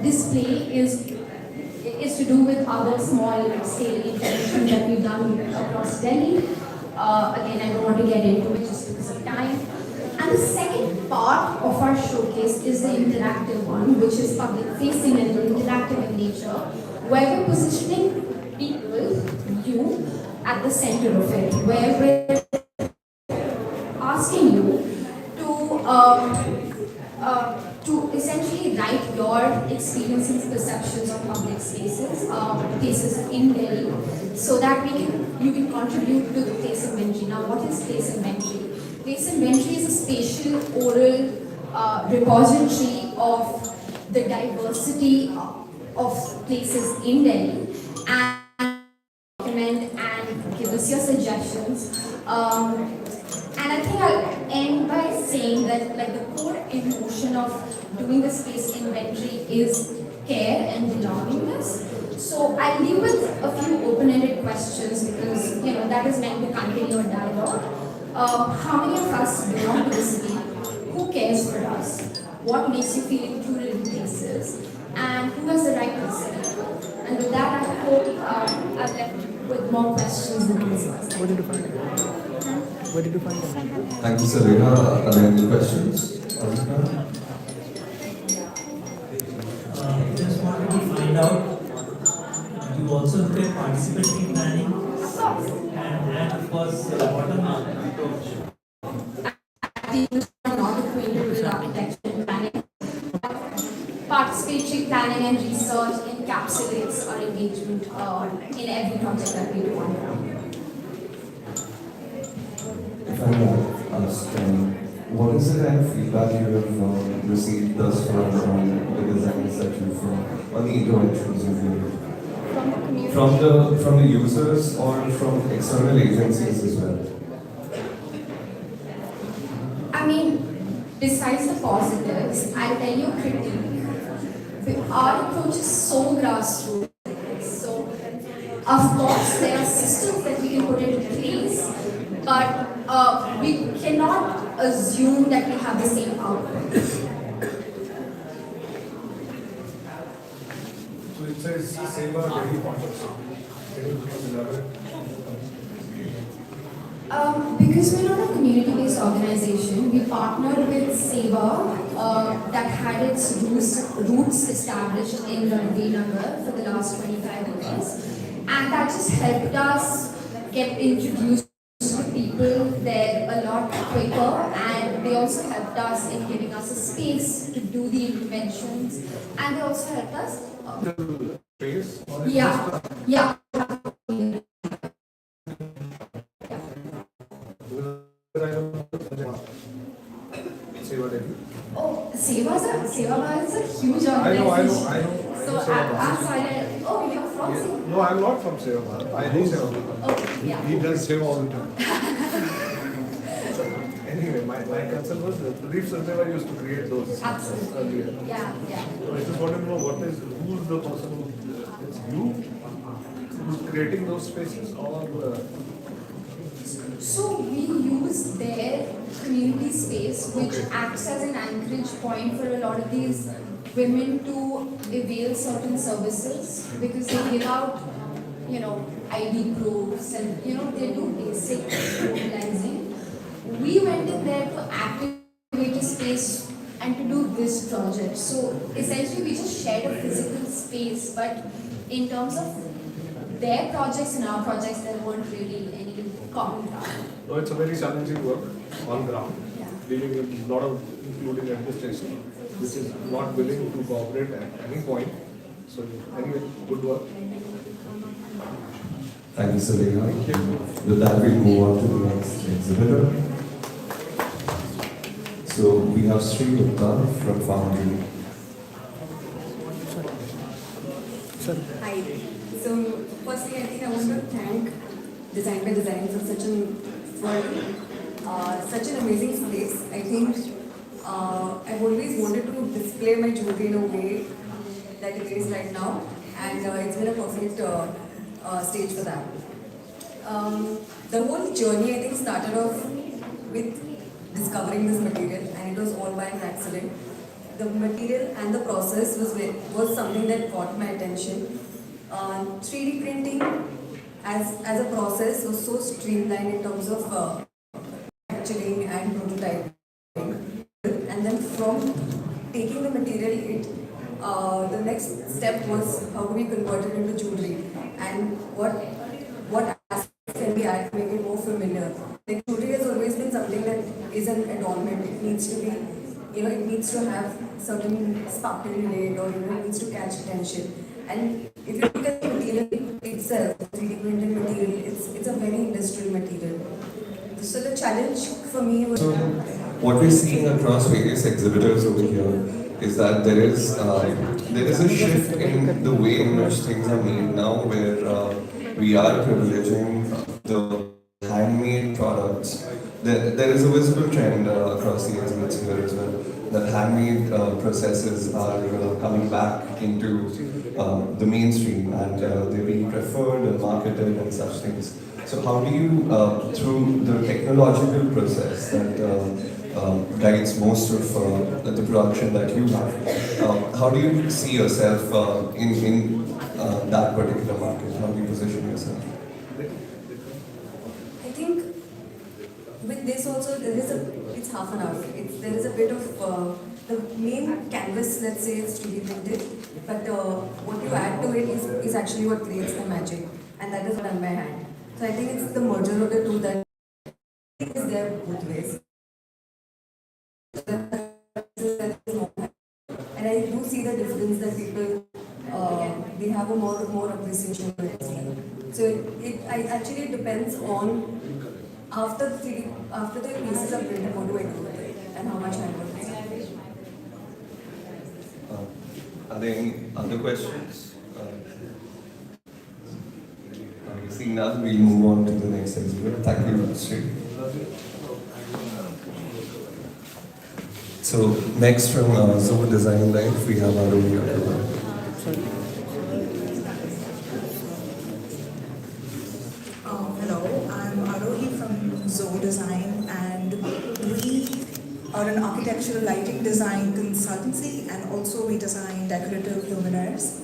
display is to do with other small scale interventions that we've done across Delhi. Again, I don't want to get into it just because of time. And the second part of our showcase is the interactive one, which is public facing and interactive in nature, where we're positioning people, you, at the center of it, where we're asking you to essentially write your experiences, perceptions of public spaces, places in Delhi, so that you can contribute to the place inventory. Now, what is place inventory? Place inventory is a spatial oral repository of the diversity of places in Delhi, and document and give us your suggestions. And I think I'll end by saying that the core emotion of doing the space inventory is care and belongingness. So I'll leave with a few open-ended questions because that is meant to continue a dialogue. How many of us belong to the city? Who cares for us? What makes you feel included in places? And who has the right to the city? And with that, I hope I've left with more questions than answers. Where did you find it? Where did you find it? Thank you, Selena. Are there any questions? Just wanted to find out, you also look at participatory planning and of course bottom-up approach. I'm not acquainted with architecture and planning. Participatory planning and research encapsulates our engagement in every project that we do on ground. If I may ask, what is the kind of feedback you have received thus far on the designs that you've on the interventions you've made? From the users or from external agencies as well? I mean, besides the positives, I'll tell you a critique. Our approach is so grassroots. So, of course, there are systems that we can put into place, but we cannot assume that we have the same output. So it says Seva Delhi Context. Can you please elaborate? Because we're not a community-based organization, we partnered with Seva that had its roots established in Ranagar for the last 25 years. And that just helped us get introduced to people there a lot quicker, and they also helped us in giving us a space to do the interventions, and they also helped us. Yeah. Oh, Seva is a huge organization. I know. So I'm sorry. Oh, you're from Seva? No, I'm not from Seva. I know Seva. Oh, yeah. He does Seva all the time. Anyway, my concern was that Reef Survivor used to create those earlier. Yeah. So I just wanted to know who's the person who, it's you who's creating those spaces or So we use their community space, which acts as an anchorage point for a lot of these women to avail certain services, because they give out, ID proofs and, they do basic mobilizing. We went in there to activate a space and to do this project. So essentially we just shared a physical space, but in terms of their projects and our projects, there weren't really any common ground. No, it's a very challenging work on ground, dealing with a lot of, including administration, which is not willing to cooperate at any point. So anyway, good work. Thank you, Selena. With that, we'll move on to the next exhibitor. So we have Sri Gupta from Foundry. Hi. So, firstly, I think I want to thank Design by Design for such an amazing space. I think I've always wanted to display my jewelry in a way that it is right now, and it's been a perfect stage for that. The whole journey, I think, started off with discovering this material, and it was all by an accident. The material and the process was something that caught my attention. 3D printing as a process was so streamlined in terms of manufacturing and prototyping. And then from taking the material, the next step was how do we convert it into jewelry, and what aspects can we add to make it more familiar. Like jewelry has always been something that is an adornment. It needs to be, it needs to have certain sparkling in it, or it needs to catch attention. And if you look at the material itself, 3D printed material, it's a very industrial material. So the challenge for me was. So what we're seeing across various exhibitors over here is that there is a shift in the way in which things are made now, where we are privileging the handmade products. There is a visible trend across the exhibits here as well, that handmade processes are coming back into the mainstream, and they're being preferred and marketed and such things. So how do you, through the technological process that guides most of the production that you have, how do you see yourself in that particular market? How do you position yourself? I think with this also it's half and half. There is a bit of the main canvas, let's say, is 3D printed, but what you add to it is actually what creates the magic, and that is done by hand. So I think it's the merger of the two that is there both ways. And I do see the difference that people they have a more appreciation for it as well. So it actually depends on after the pieces are printed, what do I do with it and how much time work is it. Are there any other questions? Seeing none, we'll move on to the next exhibit. Thank you, Sri. So next from Zoe Design Life, we have Arohi. Hello, I'm Arohi from Zoe Design, and we are an architectural lighting design consultancy, and also we design decorative luminaires.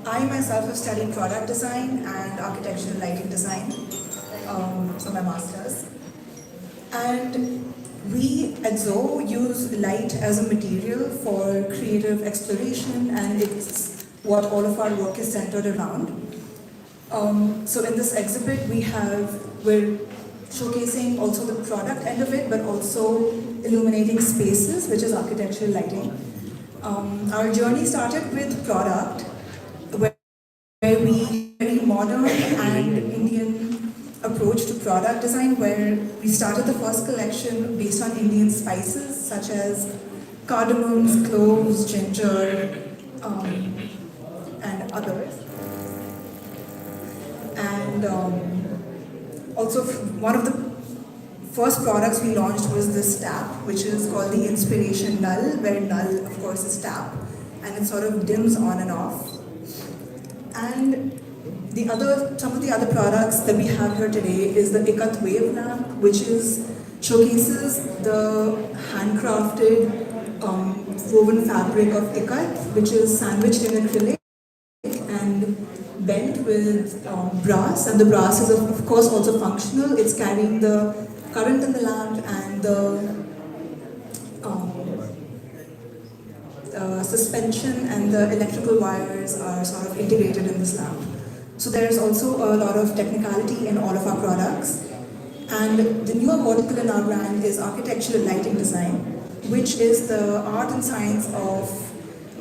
I myself have studied product design and architectural lighting design for my master's. And we at Zoe use light as a material for creative exploration, and it's what all of our work is centered around. So in this exhibit we're showcasing also the product end of it, but also illuminating spaces, which is architectural lighting. Our journey started with product, where we very modern and Indian approach to product design, where we started the first collection based on Indian spices such as cardamoms, cloves, ginger, and others. And also one of the first products we launched was this tap, which is called the Inspiration Null, where null, of course, is tap, and it sort of dims on and off. And some of the other products that we have here today is the Ikat Wave lamp, which showcases the handcrafted woven fabric of Ikat, which is sandwiched in acrylic and bent with brass, and the brass is of course also functional. It's carrying the current in the lamp, and the suspension and the electrical wires are sort of integrated in this lamp. So there's also a lot of technicality in all of our products. And the newer vertical in our brand is architectural lighting design, which is the art and science of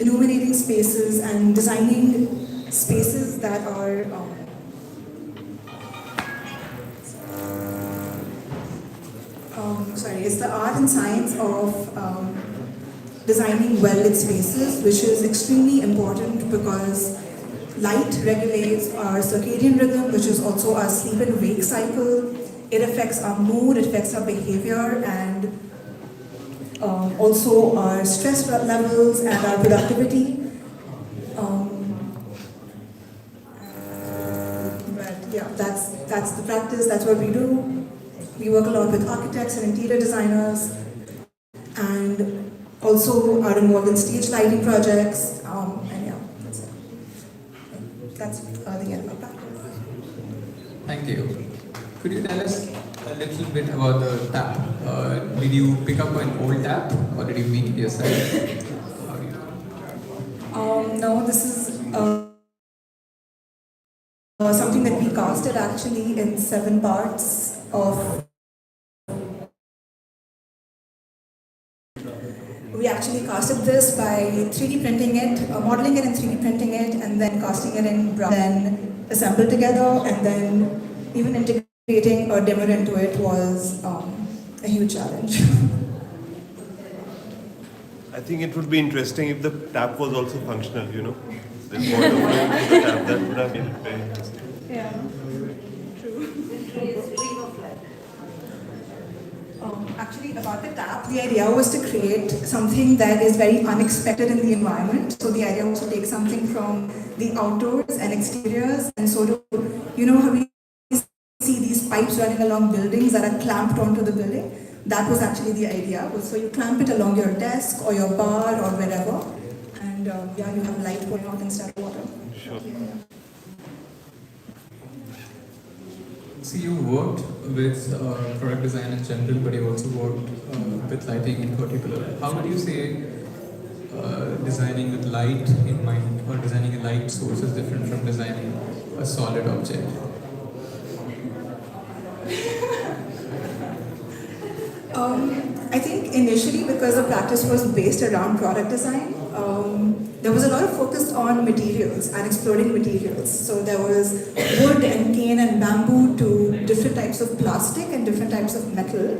illuminating spaces and designing spaces that are it's the art and science of designing well-lit spaces, which is extremely important because light regulates our circadian rhythm, which is also our sleep and wake cycle. It affects our mood, it affects our behavior, and also our stress levels and our productivity. But yeah, that's the practice, that's what we do. We work a lot with architects and interior designers, and also are involved in stage lighting projects, and yeah, that's it. That's the end of our practice. Thank you. Could you tell us a little bit about the tap? Did you pick up an old tap or did you make it yourself? No, this is something that we casted actually in 7 parts of. We actually casted this by 3D printing it, modeling it and 3D printing it, and then casting it in brown, then assembled together, and then even integrating a dimmer into it was a huge challenge. I think it would be interesting if the tap was also functional, you know. There's water flowing through the tap, that would have been very interesting. Yeah, actually, about the tap, the idea was to create something that is very unexpected in the environment. So the idea was to take something from the outdoors and exteriors and sort of, you know how we see these pipes running along buildings that are clamped onto the building? That was actually the idea. So you clamp it along your desk or your bar or wherever, and yeah, you have light going out instead of water. Sure. So you worked with product design in general, but you also worked with lighting in particular. How would you say designing with light in mind or designing a light source is different from designing a solid object? I think initially, because the practice was based around product design, there was a lot of focus on materials and exploring materials. So there was wood and cane and bamboo to different types of plastic and different types of metal.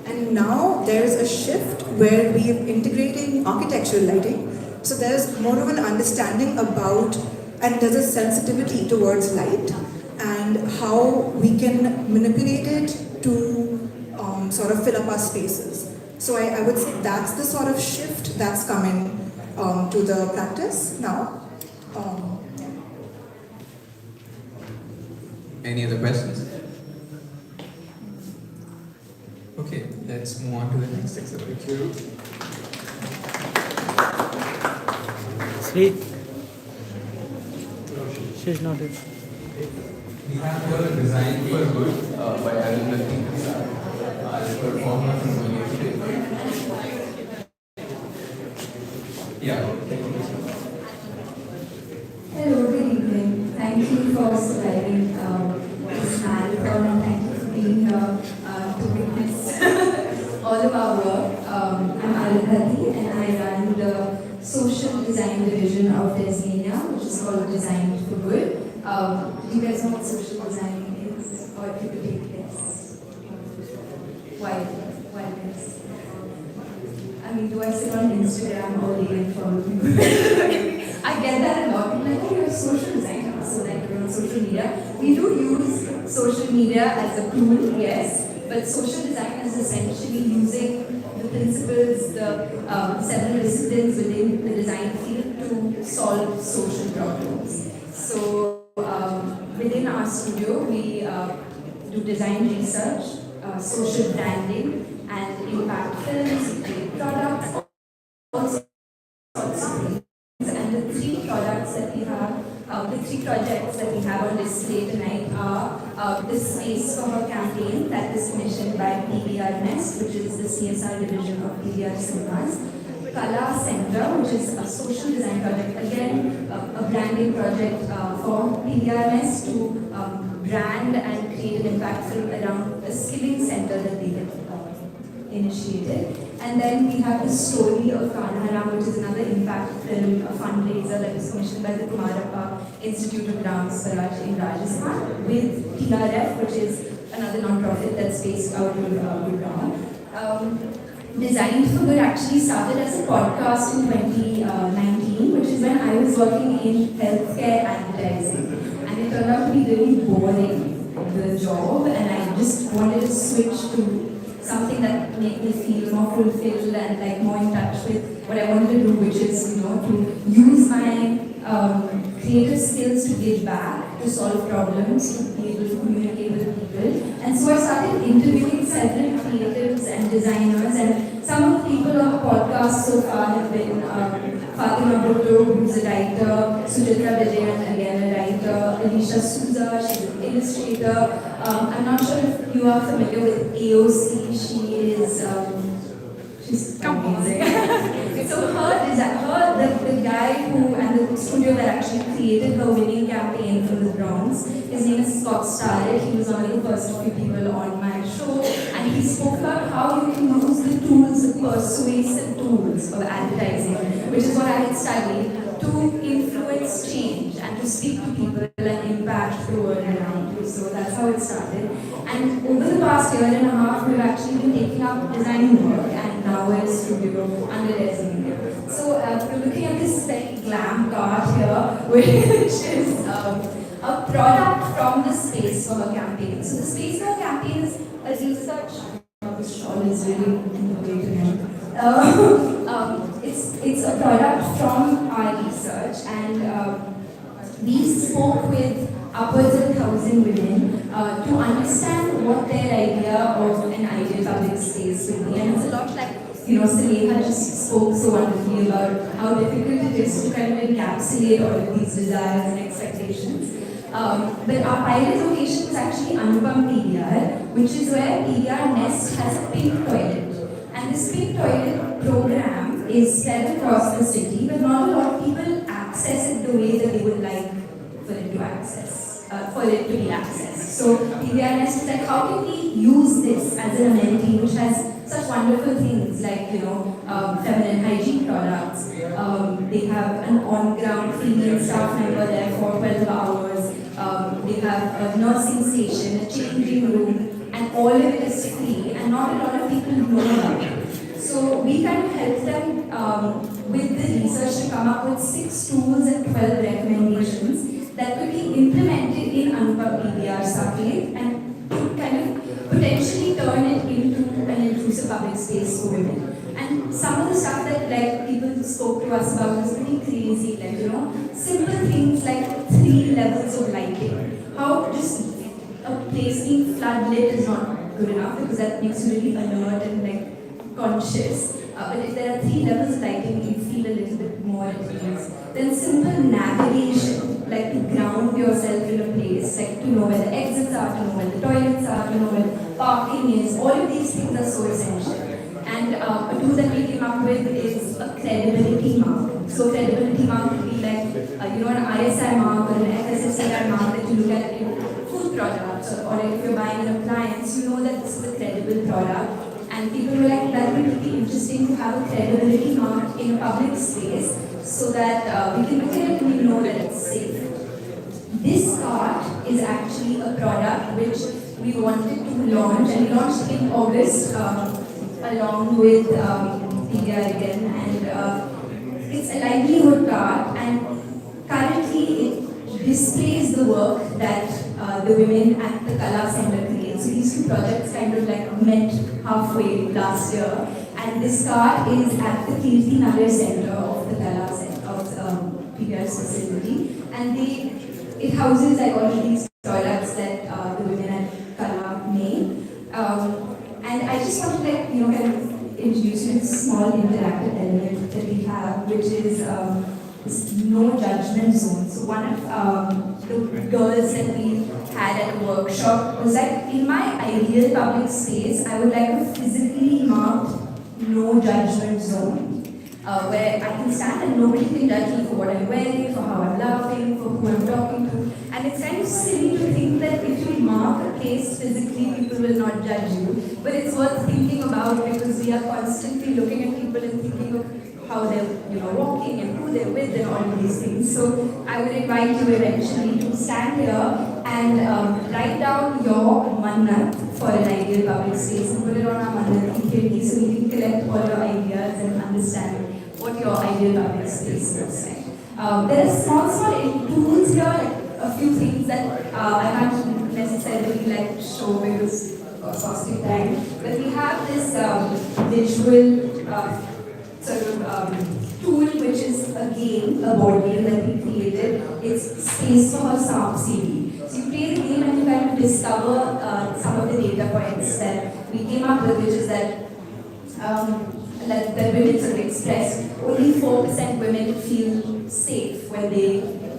And now there's a shift where we are integrating architectural lighting. So there's more of an understanding about, and there's a sensitivity towards light and how we can manipulate it to sort of fill up our spaces. So I would say that's the sort of shift that's coming to the practice now. Any other questions? Okay, let's move on to the next exhibit. See? She's not it. We have here Design for Good by Arundhati, performer from Malaysia. Yeah. Hello, good evening. Thank you for surviving this marathon and thank you for being here to witness all of our work. I'm Arundhati and I run the social design division of Tasmania, which is called Design for Good. Do you guys know what social design is? Or if you could take this? Why this? I mean, do I sit on Instagram all day and follow people? I get that a lot. People are like, oh, you're a social designer, so like you're on social media. We do use social media as a tool, yes, but social design is essentially using the principles, the several disciplines within the design field to solve social problems. So within our studio, we do design research, social branding, and impact films, we create products, also and the 3 products that we have, the 3 projects that we have on display tonight are the Space for Her campaign that is commissioned by PBR Nest, which is the CSR division of PBR Cinemas. Kala Center, which is a social design project, again a branding project for PBR Nest to brand and create an impact film around a skilling center that they have initiated. And then we have the story of Kanaharam, which is another impact film, a fundraiser that is commissioned by the Kumarappa Institute of Gram Swaraj in Rajasthan with TRF, which is another non-profit that's based out of Gurgaon. Design for Good actually started as a podcast in 2019, which is when I was working in healthcare advertising. And it turned out to be really boring, the job, and I just wanted to switch to something that made me feel more fulfilled and like more in touch with what I wanted to do, which is, to use my creative skills to give back, to solve problems, to be able to communicate with people. And so I started interviewing several creatives and designers, and some of the people on the podcast so far have been Fatima Bhutto, who's a writer, Sujitra Vijayan, again a writer, Alicia Souza, she's an illustrator. I'm not sure if you are familiar with AOC, she is she's amazing. So the guy who, and the studio that actually created her winning campaign for the Bronx, his name is Scott Starrett. He was one of the first few people on my show, and he spoke about how you can use the tools, the persuasive tools of advertising, which is what I had studied, to influence change and to speak to people and impact the world around you. So that's how it started. And over the past year and a half, we've actually been taking up design work, and now we're a studio under Desmond. So we're looking at this very glam card here, which is a product from the Space for Her campaign. So the Space for Her campaign is a research. This shawl is really in the way to him. It's a product from our research, and we spoke with upwards of 1,000 women to understand what their idea of an ideal public space would be. And it's a lot like, Saleha just spoke so wonderfully about how difficult it is to kind of encapsulate all of these desires and expectations. But our pilot location was actually Anupam PVR, which is where PVR Nest has a pink toilet. And this pink toilet program is spread across the city, but not a lot of people access it the way that they would like for it to be accessed. So PVR Nest is like, how can we use this as an amenity which has such wonderful things like, feminine hygiene products. They have an on-ground female staff member there for 12 hours. They have a nursing station, a changing room, and all of it is free, and not a lot of people know about it. So we kind of helped them with the research to come up with 6 tools and 12 recommendations that could be implemented in Anupam PVR subtly and to kind of potentially turn it into an inclusive public space for women. And some of the stuff that people spoke to us about was pretty crazy, simple things like 3 levels of lighting. How just a place being floodlit is not good enough because that makes you really alert and conscious. But if there are 3 levels of lighting, you feel a little bit more at ease. Then simple navigation, like to ground yourself in a place, like to know where the exits are, to know where the toilets are, to know where parking is. All of these things are so essential. And a tool that we came up with is a credibility mark. So credibility mark would be like, an ISI mark or an FSSAI mark that you look at in food products, or if you're buying an appliance, you know that this is a credible product. And people were like, that would be interesting to have a credibility mark in a public space so that we can look at it and we know that it's safe. This cart is actually a product which we wanted to launch, and we launched in August along with PVR again, and it's a livelihood card, and currently it displays the work that the women at the Kala Center create. So these 2 projects kind of met halfway last year, and this card is at the Kirti Nagar Center of the Kala Center of PVR's facility, and it houses all of these products that the women at Kala make. And I just want to kind of introduce you to this small interactive element that we have, which is this no judgment zone. So one of the girls that we had at a workshop was like, in my ideal public space, I would like a physically marked no judgment zone. Where I can stand and nobody can judge me for what I'm wearing, for how I'm laughing, for who I'm talking to. And it's kind of silly to think that if you mark a place physically, people will not judge you. But it's worth thinking about because we are constantly looking at people and thinking of how they're walking and who they're with and all of these things. So I would invite you eventually to stand here and write down your mannat for an ideal public space and put it on our mannat EKT so we can collect all your ideas and understand what your ideal public space looks like. There are small tools here, like a few things that I can't necessarily like show because of costing time, but we have this visual tool which is a game, a board game that we created. It's Space for a Sound CD. So you play the game and you kind of discover some of the data points that we came up with, which is that that women sort of express only 4% women feel safe when they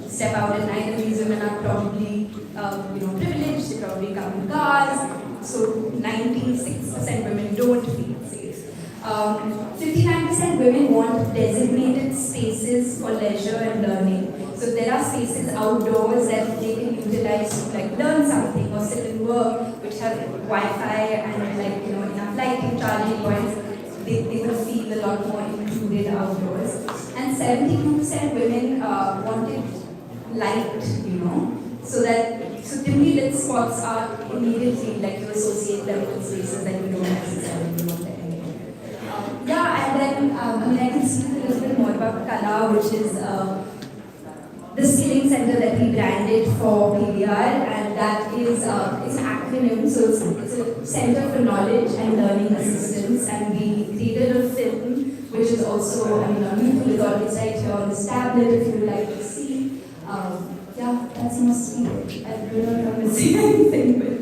step out at night, and these women are probably privileged, they probably come in cars, so 96% women don't feel safe. 59% women want designated spaces for leisure and learning. So there are spaces outdoors that they can utilize to like learn something or sit and work, which have Wi-Fi and enough lighting, charging points. They will feel a lot more included outdoors. And 72% women wanted light, so dimly lit spots are immediately like you associate them with spaces that you don't necessarily want them. And then I can speak a little bit more about Kala, which is the skilling center that we branded for PBR, and that is an acronym, so it's a center for knowledge and learning assistance, and we created a film which is also, on YouTube, it's always right here on this tablet if you would like to see. That's mostly it. I don't know if I'm missing anything, but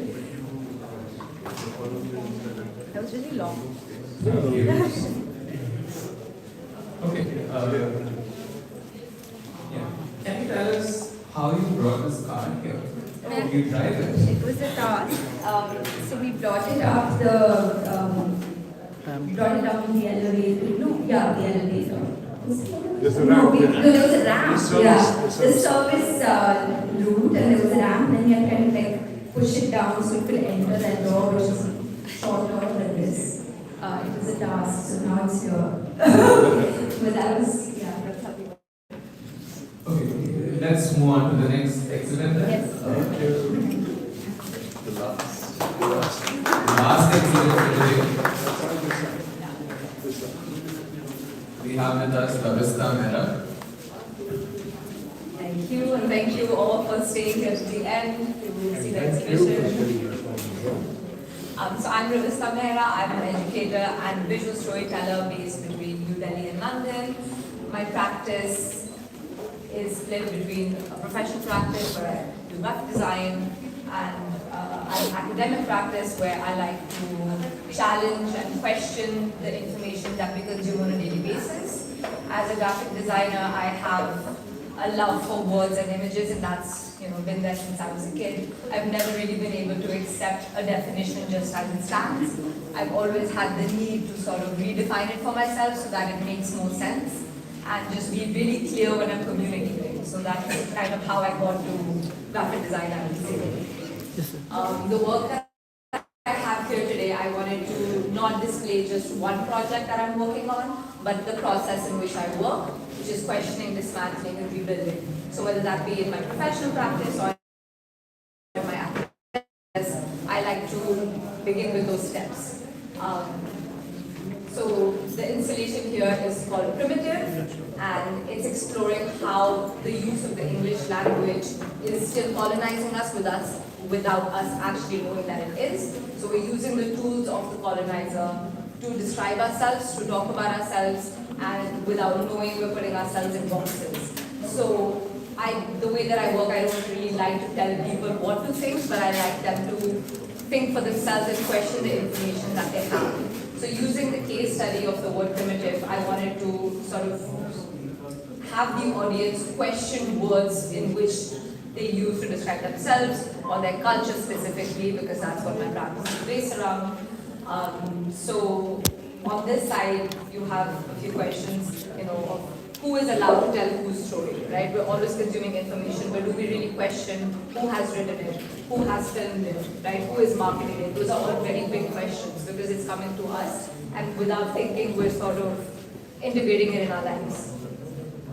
That was really long. Okay. Can you tell us how you brought this car here? How you drive it? it was a task. So we brought it up the elevator. The elevator. There's a ramp. There was a ramp. The service route, and there was a ramp, and you had kind of like push it down so you could enter that door, which is shorter than this. It was a task, so now it's here. But that was, that's how we went. Okay, let's move on to the next exhibit then. Yes. The last exhibit for today. We have with us Ravista Mehra. Thank you, and thank you all for staying here to the end to see the exhibition. So I'm Ravista Mehra. I'm an educator and visual storyteller based between New Delhi and London. My practice is split between a professional practice where I do graphic design and an academic practice where I like to challenge and question the information that we consume on a daily basis. As a graphic designer, I have a love for words and images, and that's been there since I was a kid. I've never really been able to accept a definition just as it stands. I've always had the need to sort of redefine it for myself so that it makes more sense and just be really clear when I'm communicating. So that's kind of how I got to graphic design, I would say. The work that I have here today, I wanted to not display just one project that I'm working on, but the process in which I work, which is questioning, dismantling, and rebuilding. So whether that be in my professional practice or in my academic, I like to begin with those steps. So the installation here is called Primitive, and it's exploring how the use of the English language is still colonizing us without us actually knowing that it is. So we're using the tools of the colonizer to describe ourselves, to talk about ourselves, and without knowing we're putting ourselves in boxes. So the way that I work, I don't really like to tell people what to think, but I like them to think for themselves and question the information that they have. So using the case study of the word primitive, I wanted to sort of have the audience question words in which they use to describe themselves or their culture specifically, because that's what my practice is based around. So on this side, you have a few questions, of who is allowed to tell whose story, right? We're always consuming information, but do we really question who has written it, who has filmed it, right? Who is marketing it? Those are all very big questions because it's coming to us, and without thinking, we're sort of integrating it in our lives.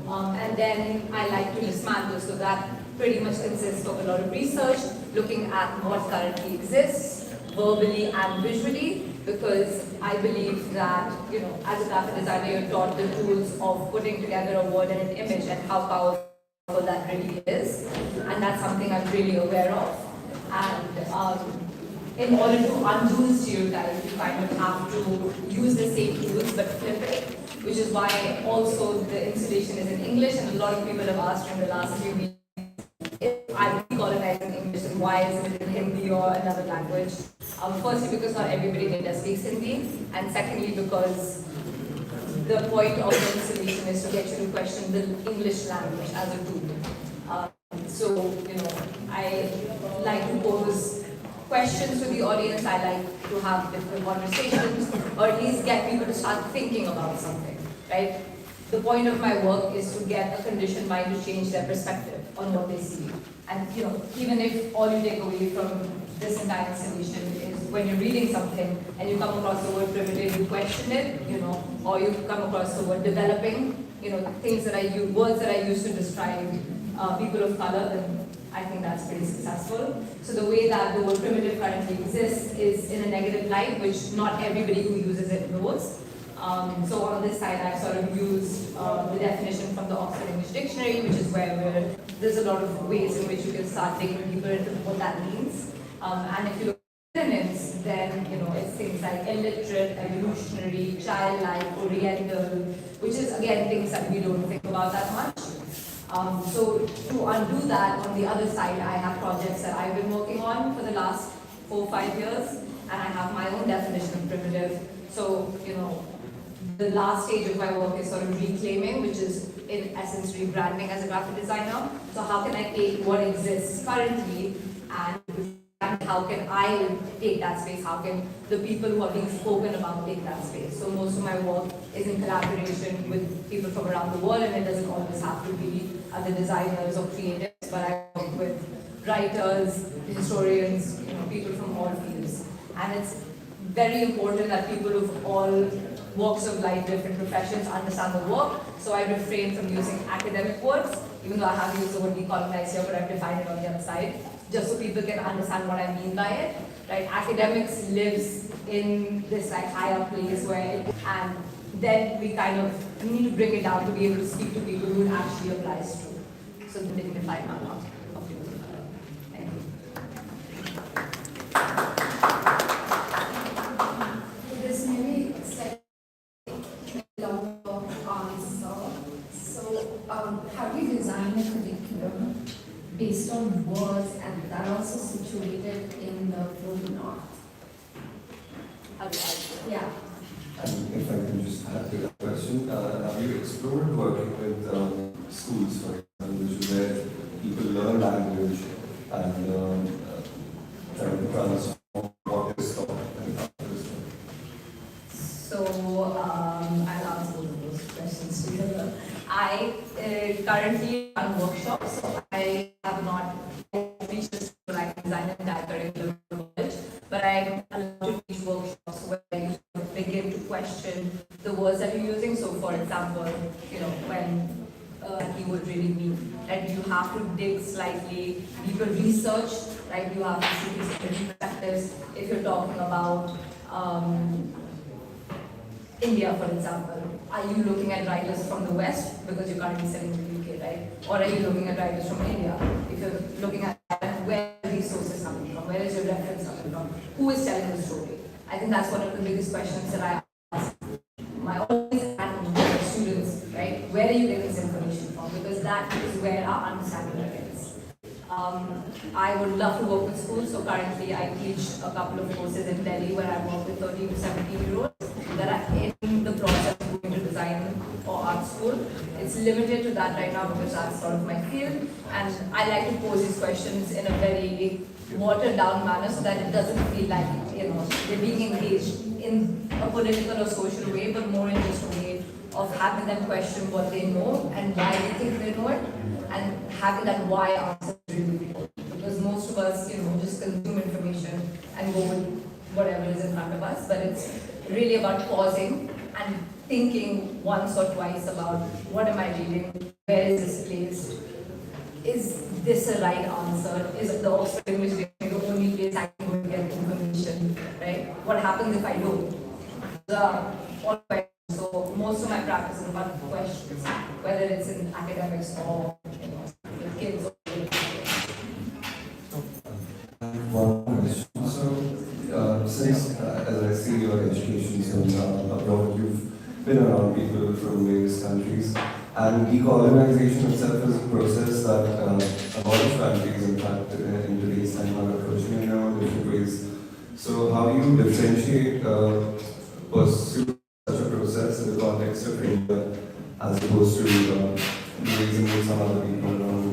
And then I like to dismantle, so that pretty much consists of a lot of research, looking at what currently exists, verbally and visually, because I believe that, as a graphic designer, you're taught the tools of putting together a word and an image and how powerful that really is. And that's something I'm really aware of. And in order to undo the stereotype, you kind of have to use the same tools but flip it, which is why also the installation is in English, and a lot of people have asked in the last few weeks if I'm colonizing English and why isn't it in Hindi or another language. Firstly, because not everybody in India speaks Hindi, and secondly, because the point of the installation is to get you to question the English language as a tool. So, I like to pose questions to the audience. I like to have different conversations, or at least get people to start thinking about something, right? The point of my work is to get a conditioned mind to change their perspective on what they see. And even if all you take away from this entire installation is when you're reading something and you come across the word primitive, you question it, or you come across the word developing, things that I use, words that I use to describe people of color, then I think that's pretty successful. So the way that the word primitive currently exists is in a negative light, which not everybody who uses it knows. So on this side, I've sort of used the definition from the Oxford English Dictionary, which is where there's a lot of ways in which you can start digging deeper into what that means. And if you look at synonyms, then it's things like illiterate, evolutionary, childlike, oriental, which is again things that we don't think about that much. So to undo that, on the other side, I have projects that I've been working on for the last 4 or 5 years, and I have my own definition of primitive. So, the last stage of my work is sort of reclaiming, which is in essence rebranding as a graphic designer. So how can I take what exists currently and how can I take that space? How can the people who are being spoken about take that space? So most of my work is in collaboration with people from around the world, and it doesn't always have to be other designers or creatives, but I work with writers, historians, people from all fields. And it's very important that people of all walks of life, different professions, understand the work. So I refrain from using academic words, even though I have used the word decolonize here, but I've defined it on the other side, just so people can understand what I mean by it. Right? Academics lives in this higher place where, and then we kind of need to bring it down to be able to speak to people who it actually applies to. So the dignified manner of people. Thank you. This may be slightly longer answer. So, have you designed a curriculum based on words and that also situated in the global north? Yeah. If I can just add to that question, have you explored working with schools, for example, which is where people learn language and try to transform what is taught and how it is taught? So I'll answer both of those questions together. I currently run workshops, so I have not reached this like design and entire curriculum knowledge, but I'm allowed to teach workshops where you begin to question the words that you're using. So for example, when he would really mean, that you have to dig slightly deeper research, right? You have to see these different perspectives. If you're talking about India, for example, are you looking at writers from the West because you're currently selling in the UK, right? Or are you looking at writers from India? If you're looking at where are these sources coming from, where is your reference coming from, who is telling the story? I think that's one of the biggest questions that I ask my audience and my students, right? Where are you getting this information from? Because that is where our understanding begins. I would love to work with schools, so currently I teach a couple of courses in Delhi where I work with 13 to 17-year-olds that are in the process of going to design or art school. It's limited to that right now because that's sort of my field, and I like to pose these questions in a very watered down manner so that it doesn't feel like they're being engaged in a political or social way, but more in just a way of having them question what they know and why they think they know it, and having that why answer really important. Because most of us, just consume information and go with whatever is in front of us, but it's really about pausing and thinking once or twice about what am I reading, where is this placed, is this a right answer? Is the Oxford English Dictionary the only place I can go to get information, right? What happens if I don't? All questions. So most of my practice is about questions, whether it's in academics or with kids. One question. So, since as I see your education so abroad, you've been around people from various countries, and decolonization itself is a process that a lot of countries, in fact, in today's time are approaching in a different ways. So, how do you differentiate pursue such a process in the context of India as opposed to raising with some other people around?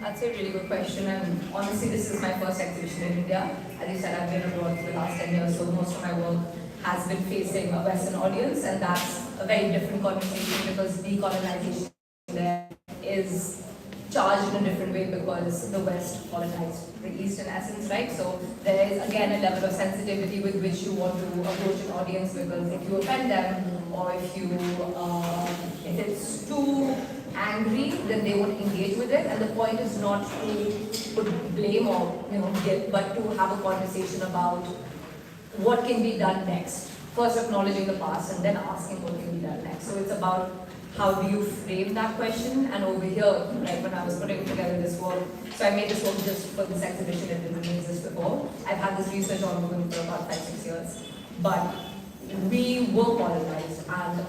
That's a really good question, and honestly, this is my first exhibition in India. As you said, I've been abroad for the last 10 years, so most of my work has been facing a Western audience, and that's a very different conversation because decolonization there is charged in a different way because the West colonized the East in essence, right? So there is again a level of sensitivity with which you want to approach an audience, because if you offend them or if it's too angry, then they won't engage with it. And the point is not to put blame or guilt, but to have a conversation about what can be done next. First acknowledging the past and then asking what can be done next. So it's about how do you frame that question. And over here, right, when I was putting together this work, so I made this work just for this exhibition, it didn't exist before. I've had this research ongoing for about 5-6 years. But we were colonized, and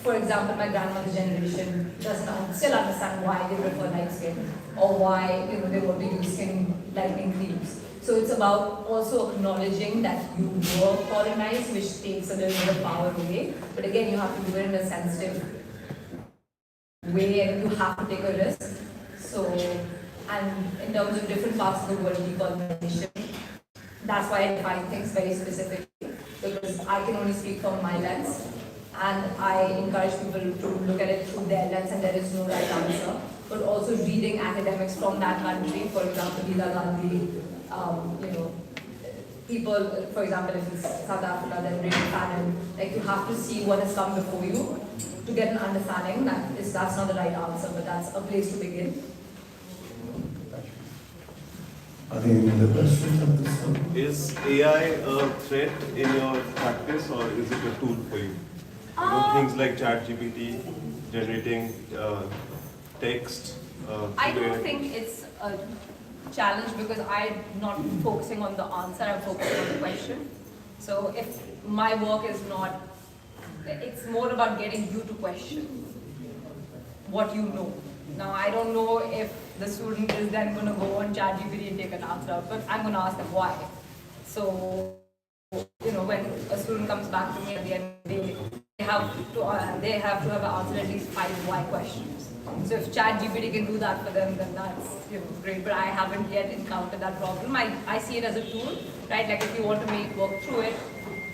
for example, my grandmother's generation doesn't still understand why they prefer light skin or why they want to use skin lightening creams. So it's about also acknowledging that you were colonized, which takes a little bit of power away. But again, you have to do it in a sensitive way, and you have to take a risk. So, and in terms of different parts of the world, decolonization, that's why I define things very specifically, because I can only speak from my lens. And I encourage people to look at it through their lens, and there is no right answer. But also reading academics from that country, for example, Leela Gandhi, people, for example, if it's South Africa, then Ray Fannin, like you have to see what has come before you to get an understanding that that's not the right answer, but that's a place to begin. Are there any other questions at this time? Is AI a threat in your practice, or is it a tool for you? Things like ChatGPT, generating text. I don't think it's a challenge because I'm not focusing on the answer, I'm focusing on the question. So if my work is not, it's more about getting you to question what you know. Now, I don't know if the student is then going to go on ChatGPT and take an answer, but I'm going to ask them why. So, when a student comes back to me at the end of the day, they have to have answered at least 5 why questions. So if ChatGPT can do that for them, then that's great. But I haven't yet encountered that problem. I see it as a tool, right? Like if you want to work through it,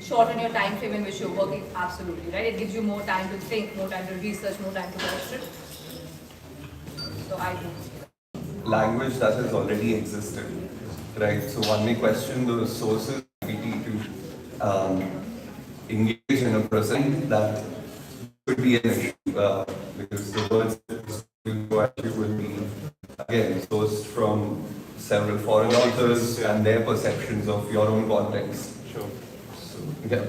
shorten your time frame in which you're working, absolutely, right? It gives you more time to think, more time to research, more time to question. So I do see that. Language that has already existed, right? So one may question the sources to engage in a process that could be an issue because the words that will be again sourced from several foreign authors and their perceptions of your own context. Sure. So yeah.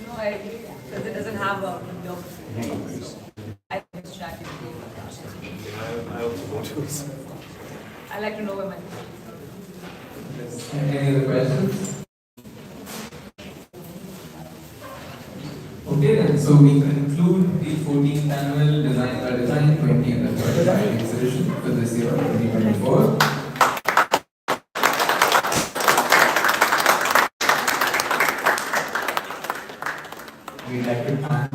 No, I agree, because it doesn't have a look. I think it's ChatGPT. I also don't use. I like to know where my. Any other questions? Okay then, so we conclude the 14th annual Design by Design 20under35 exhibition for this year, 2024. We'd like to thank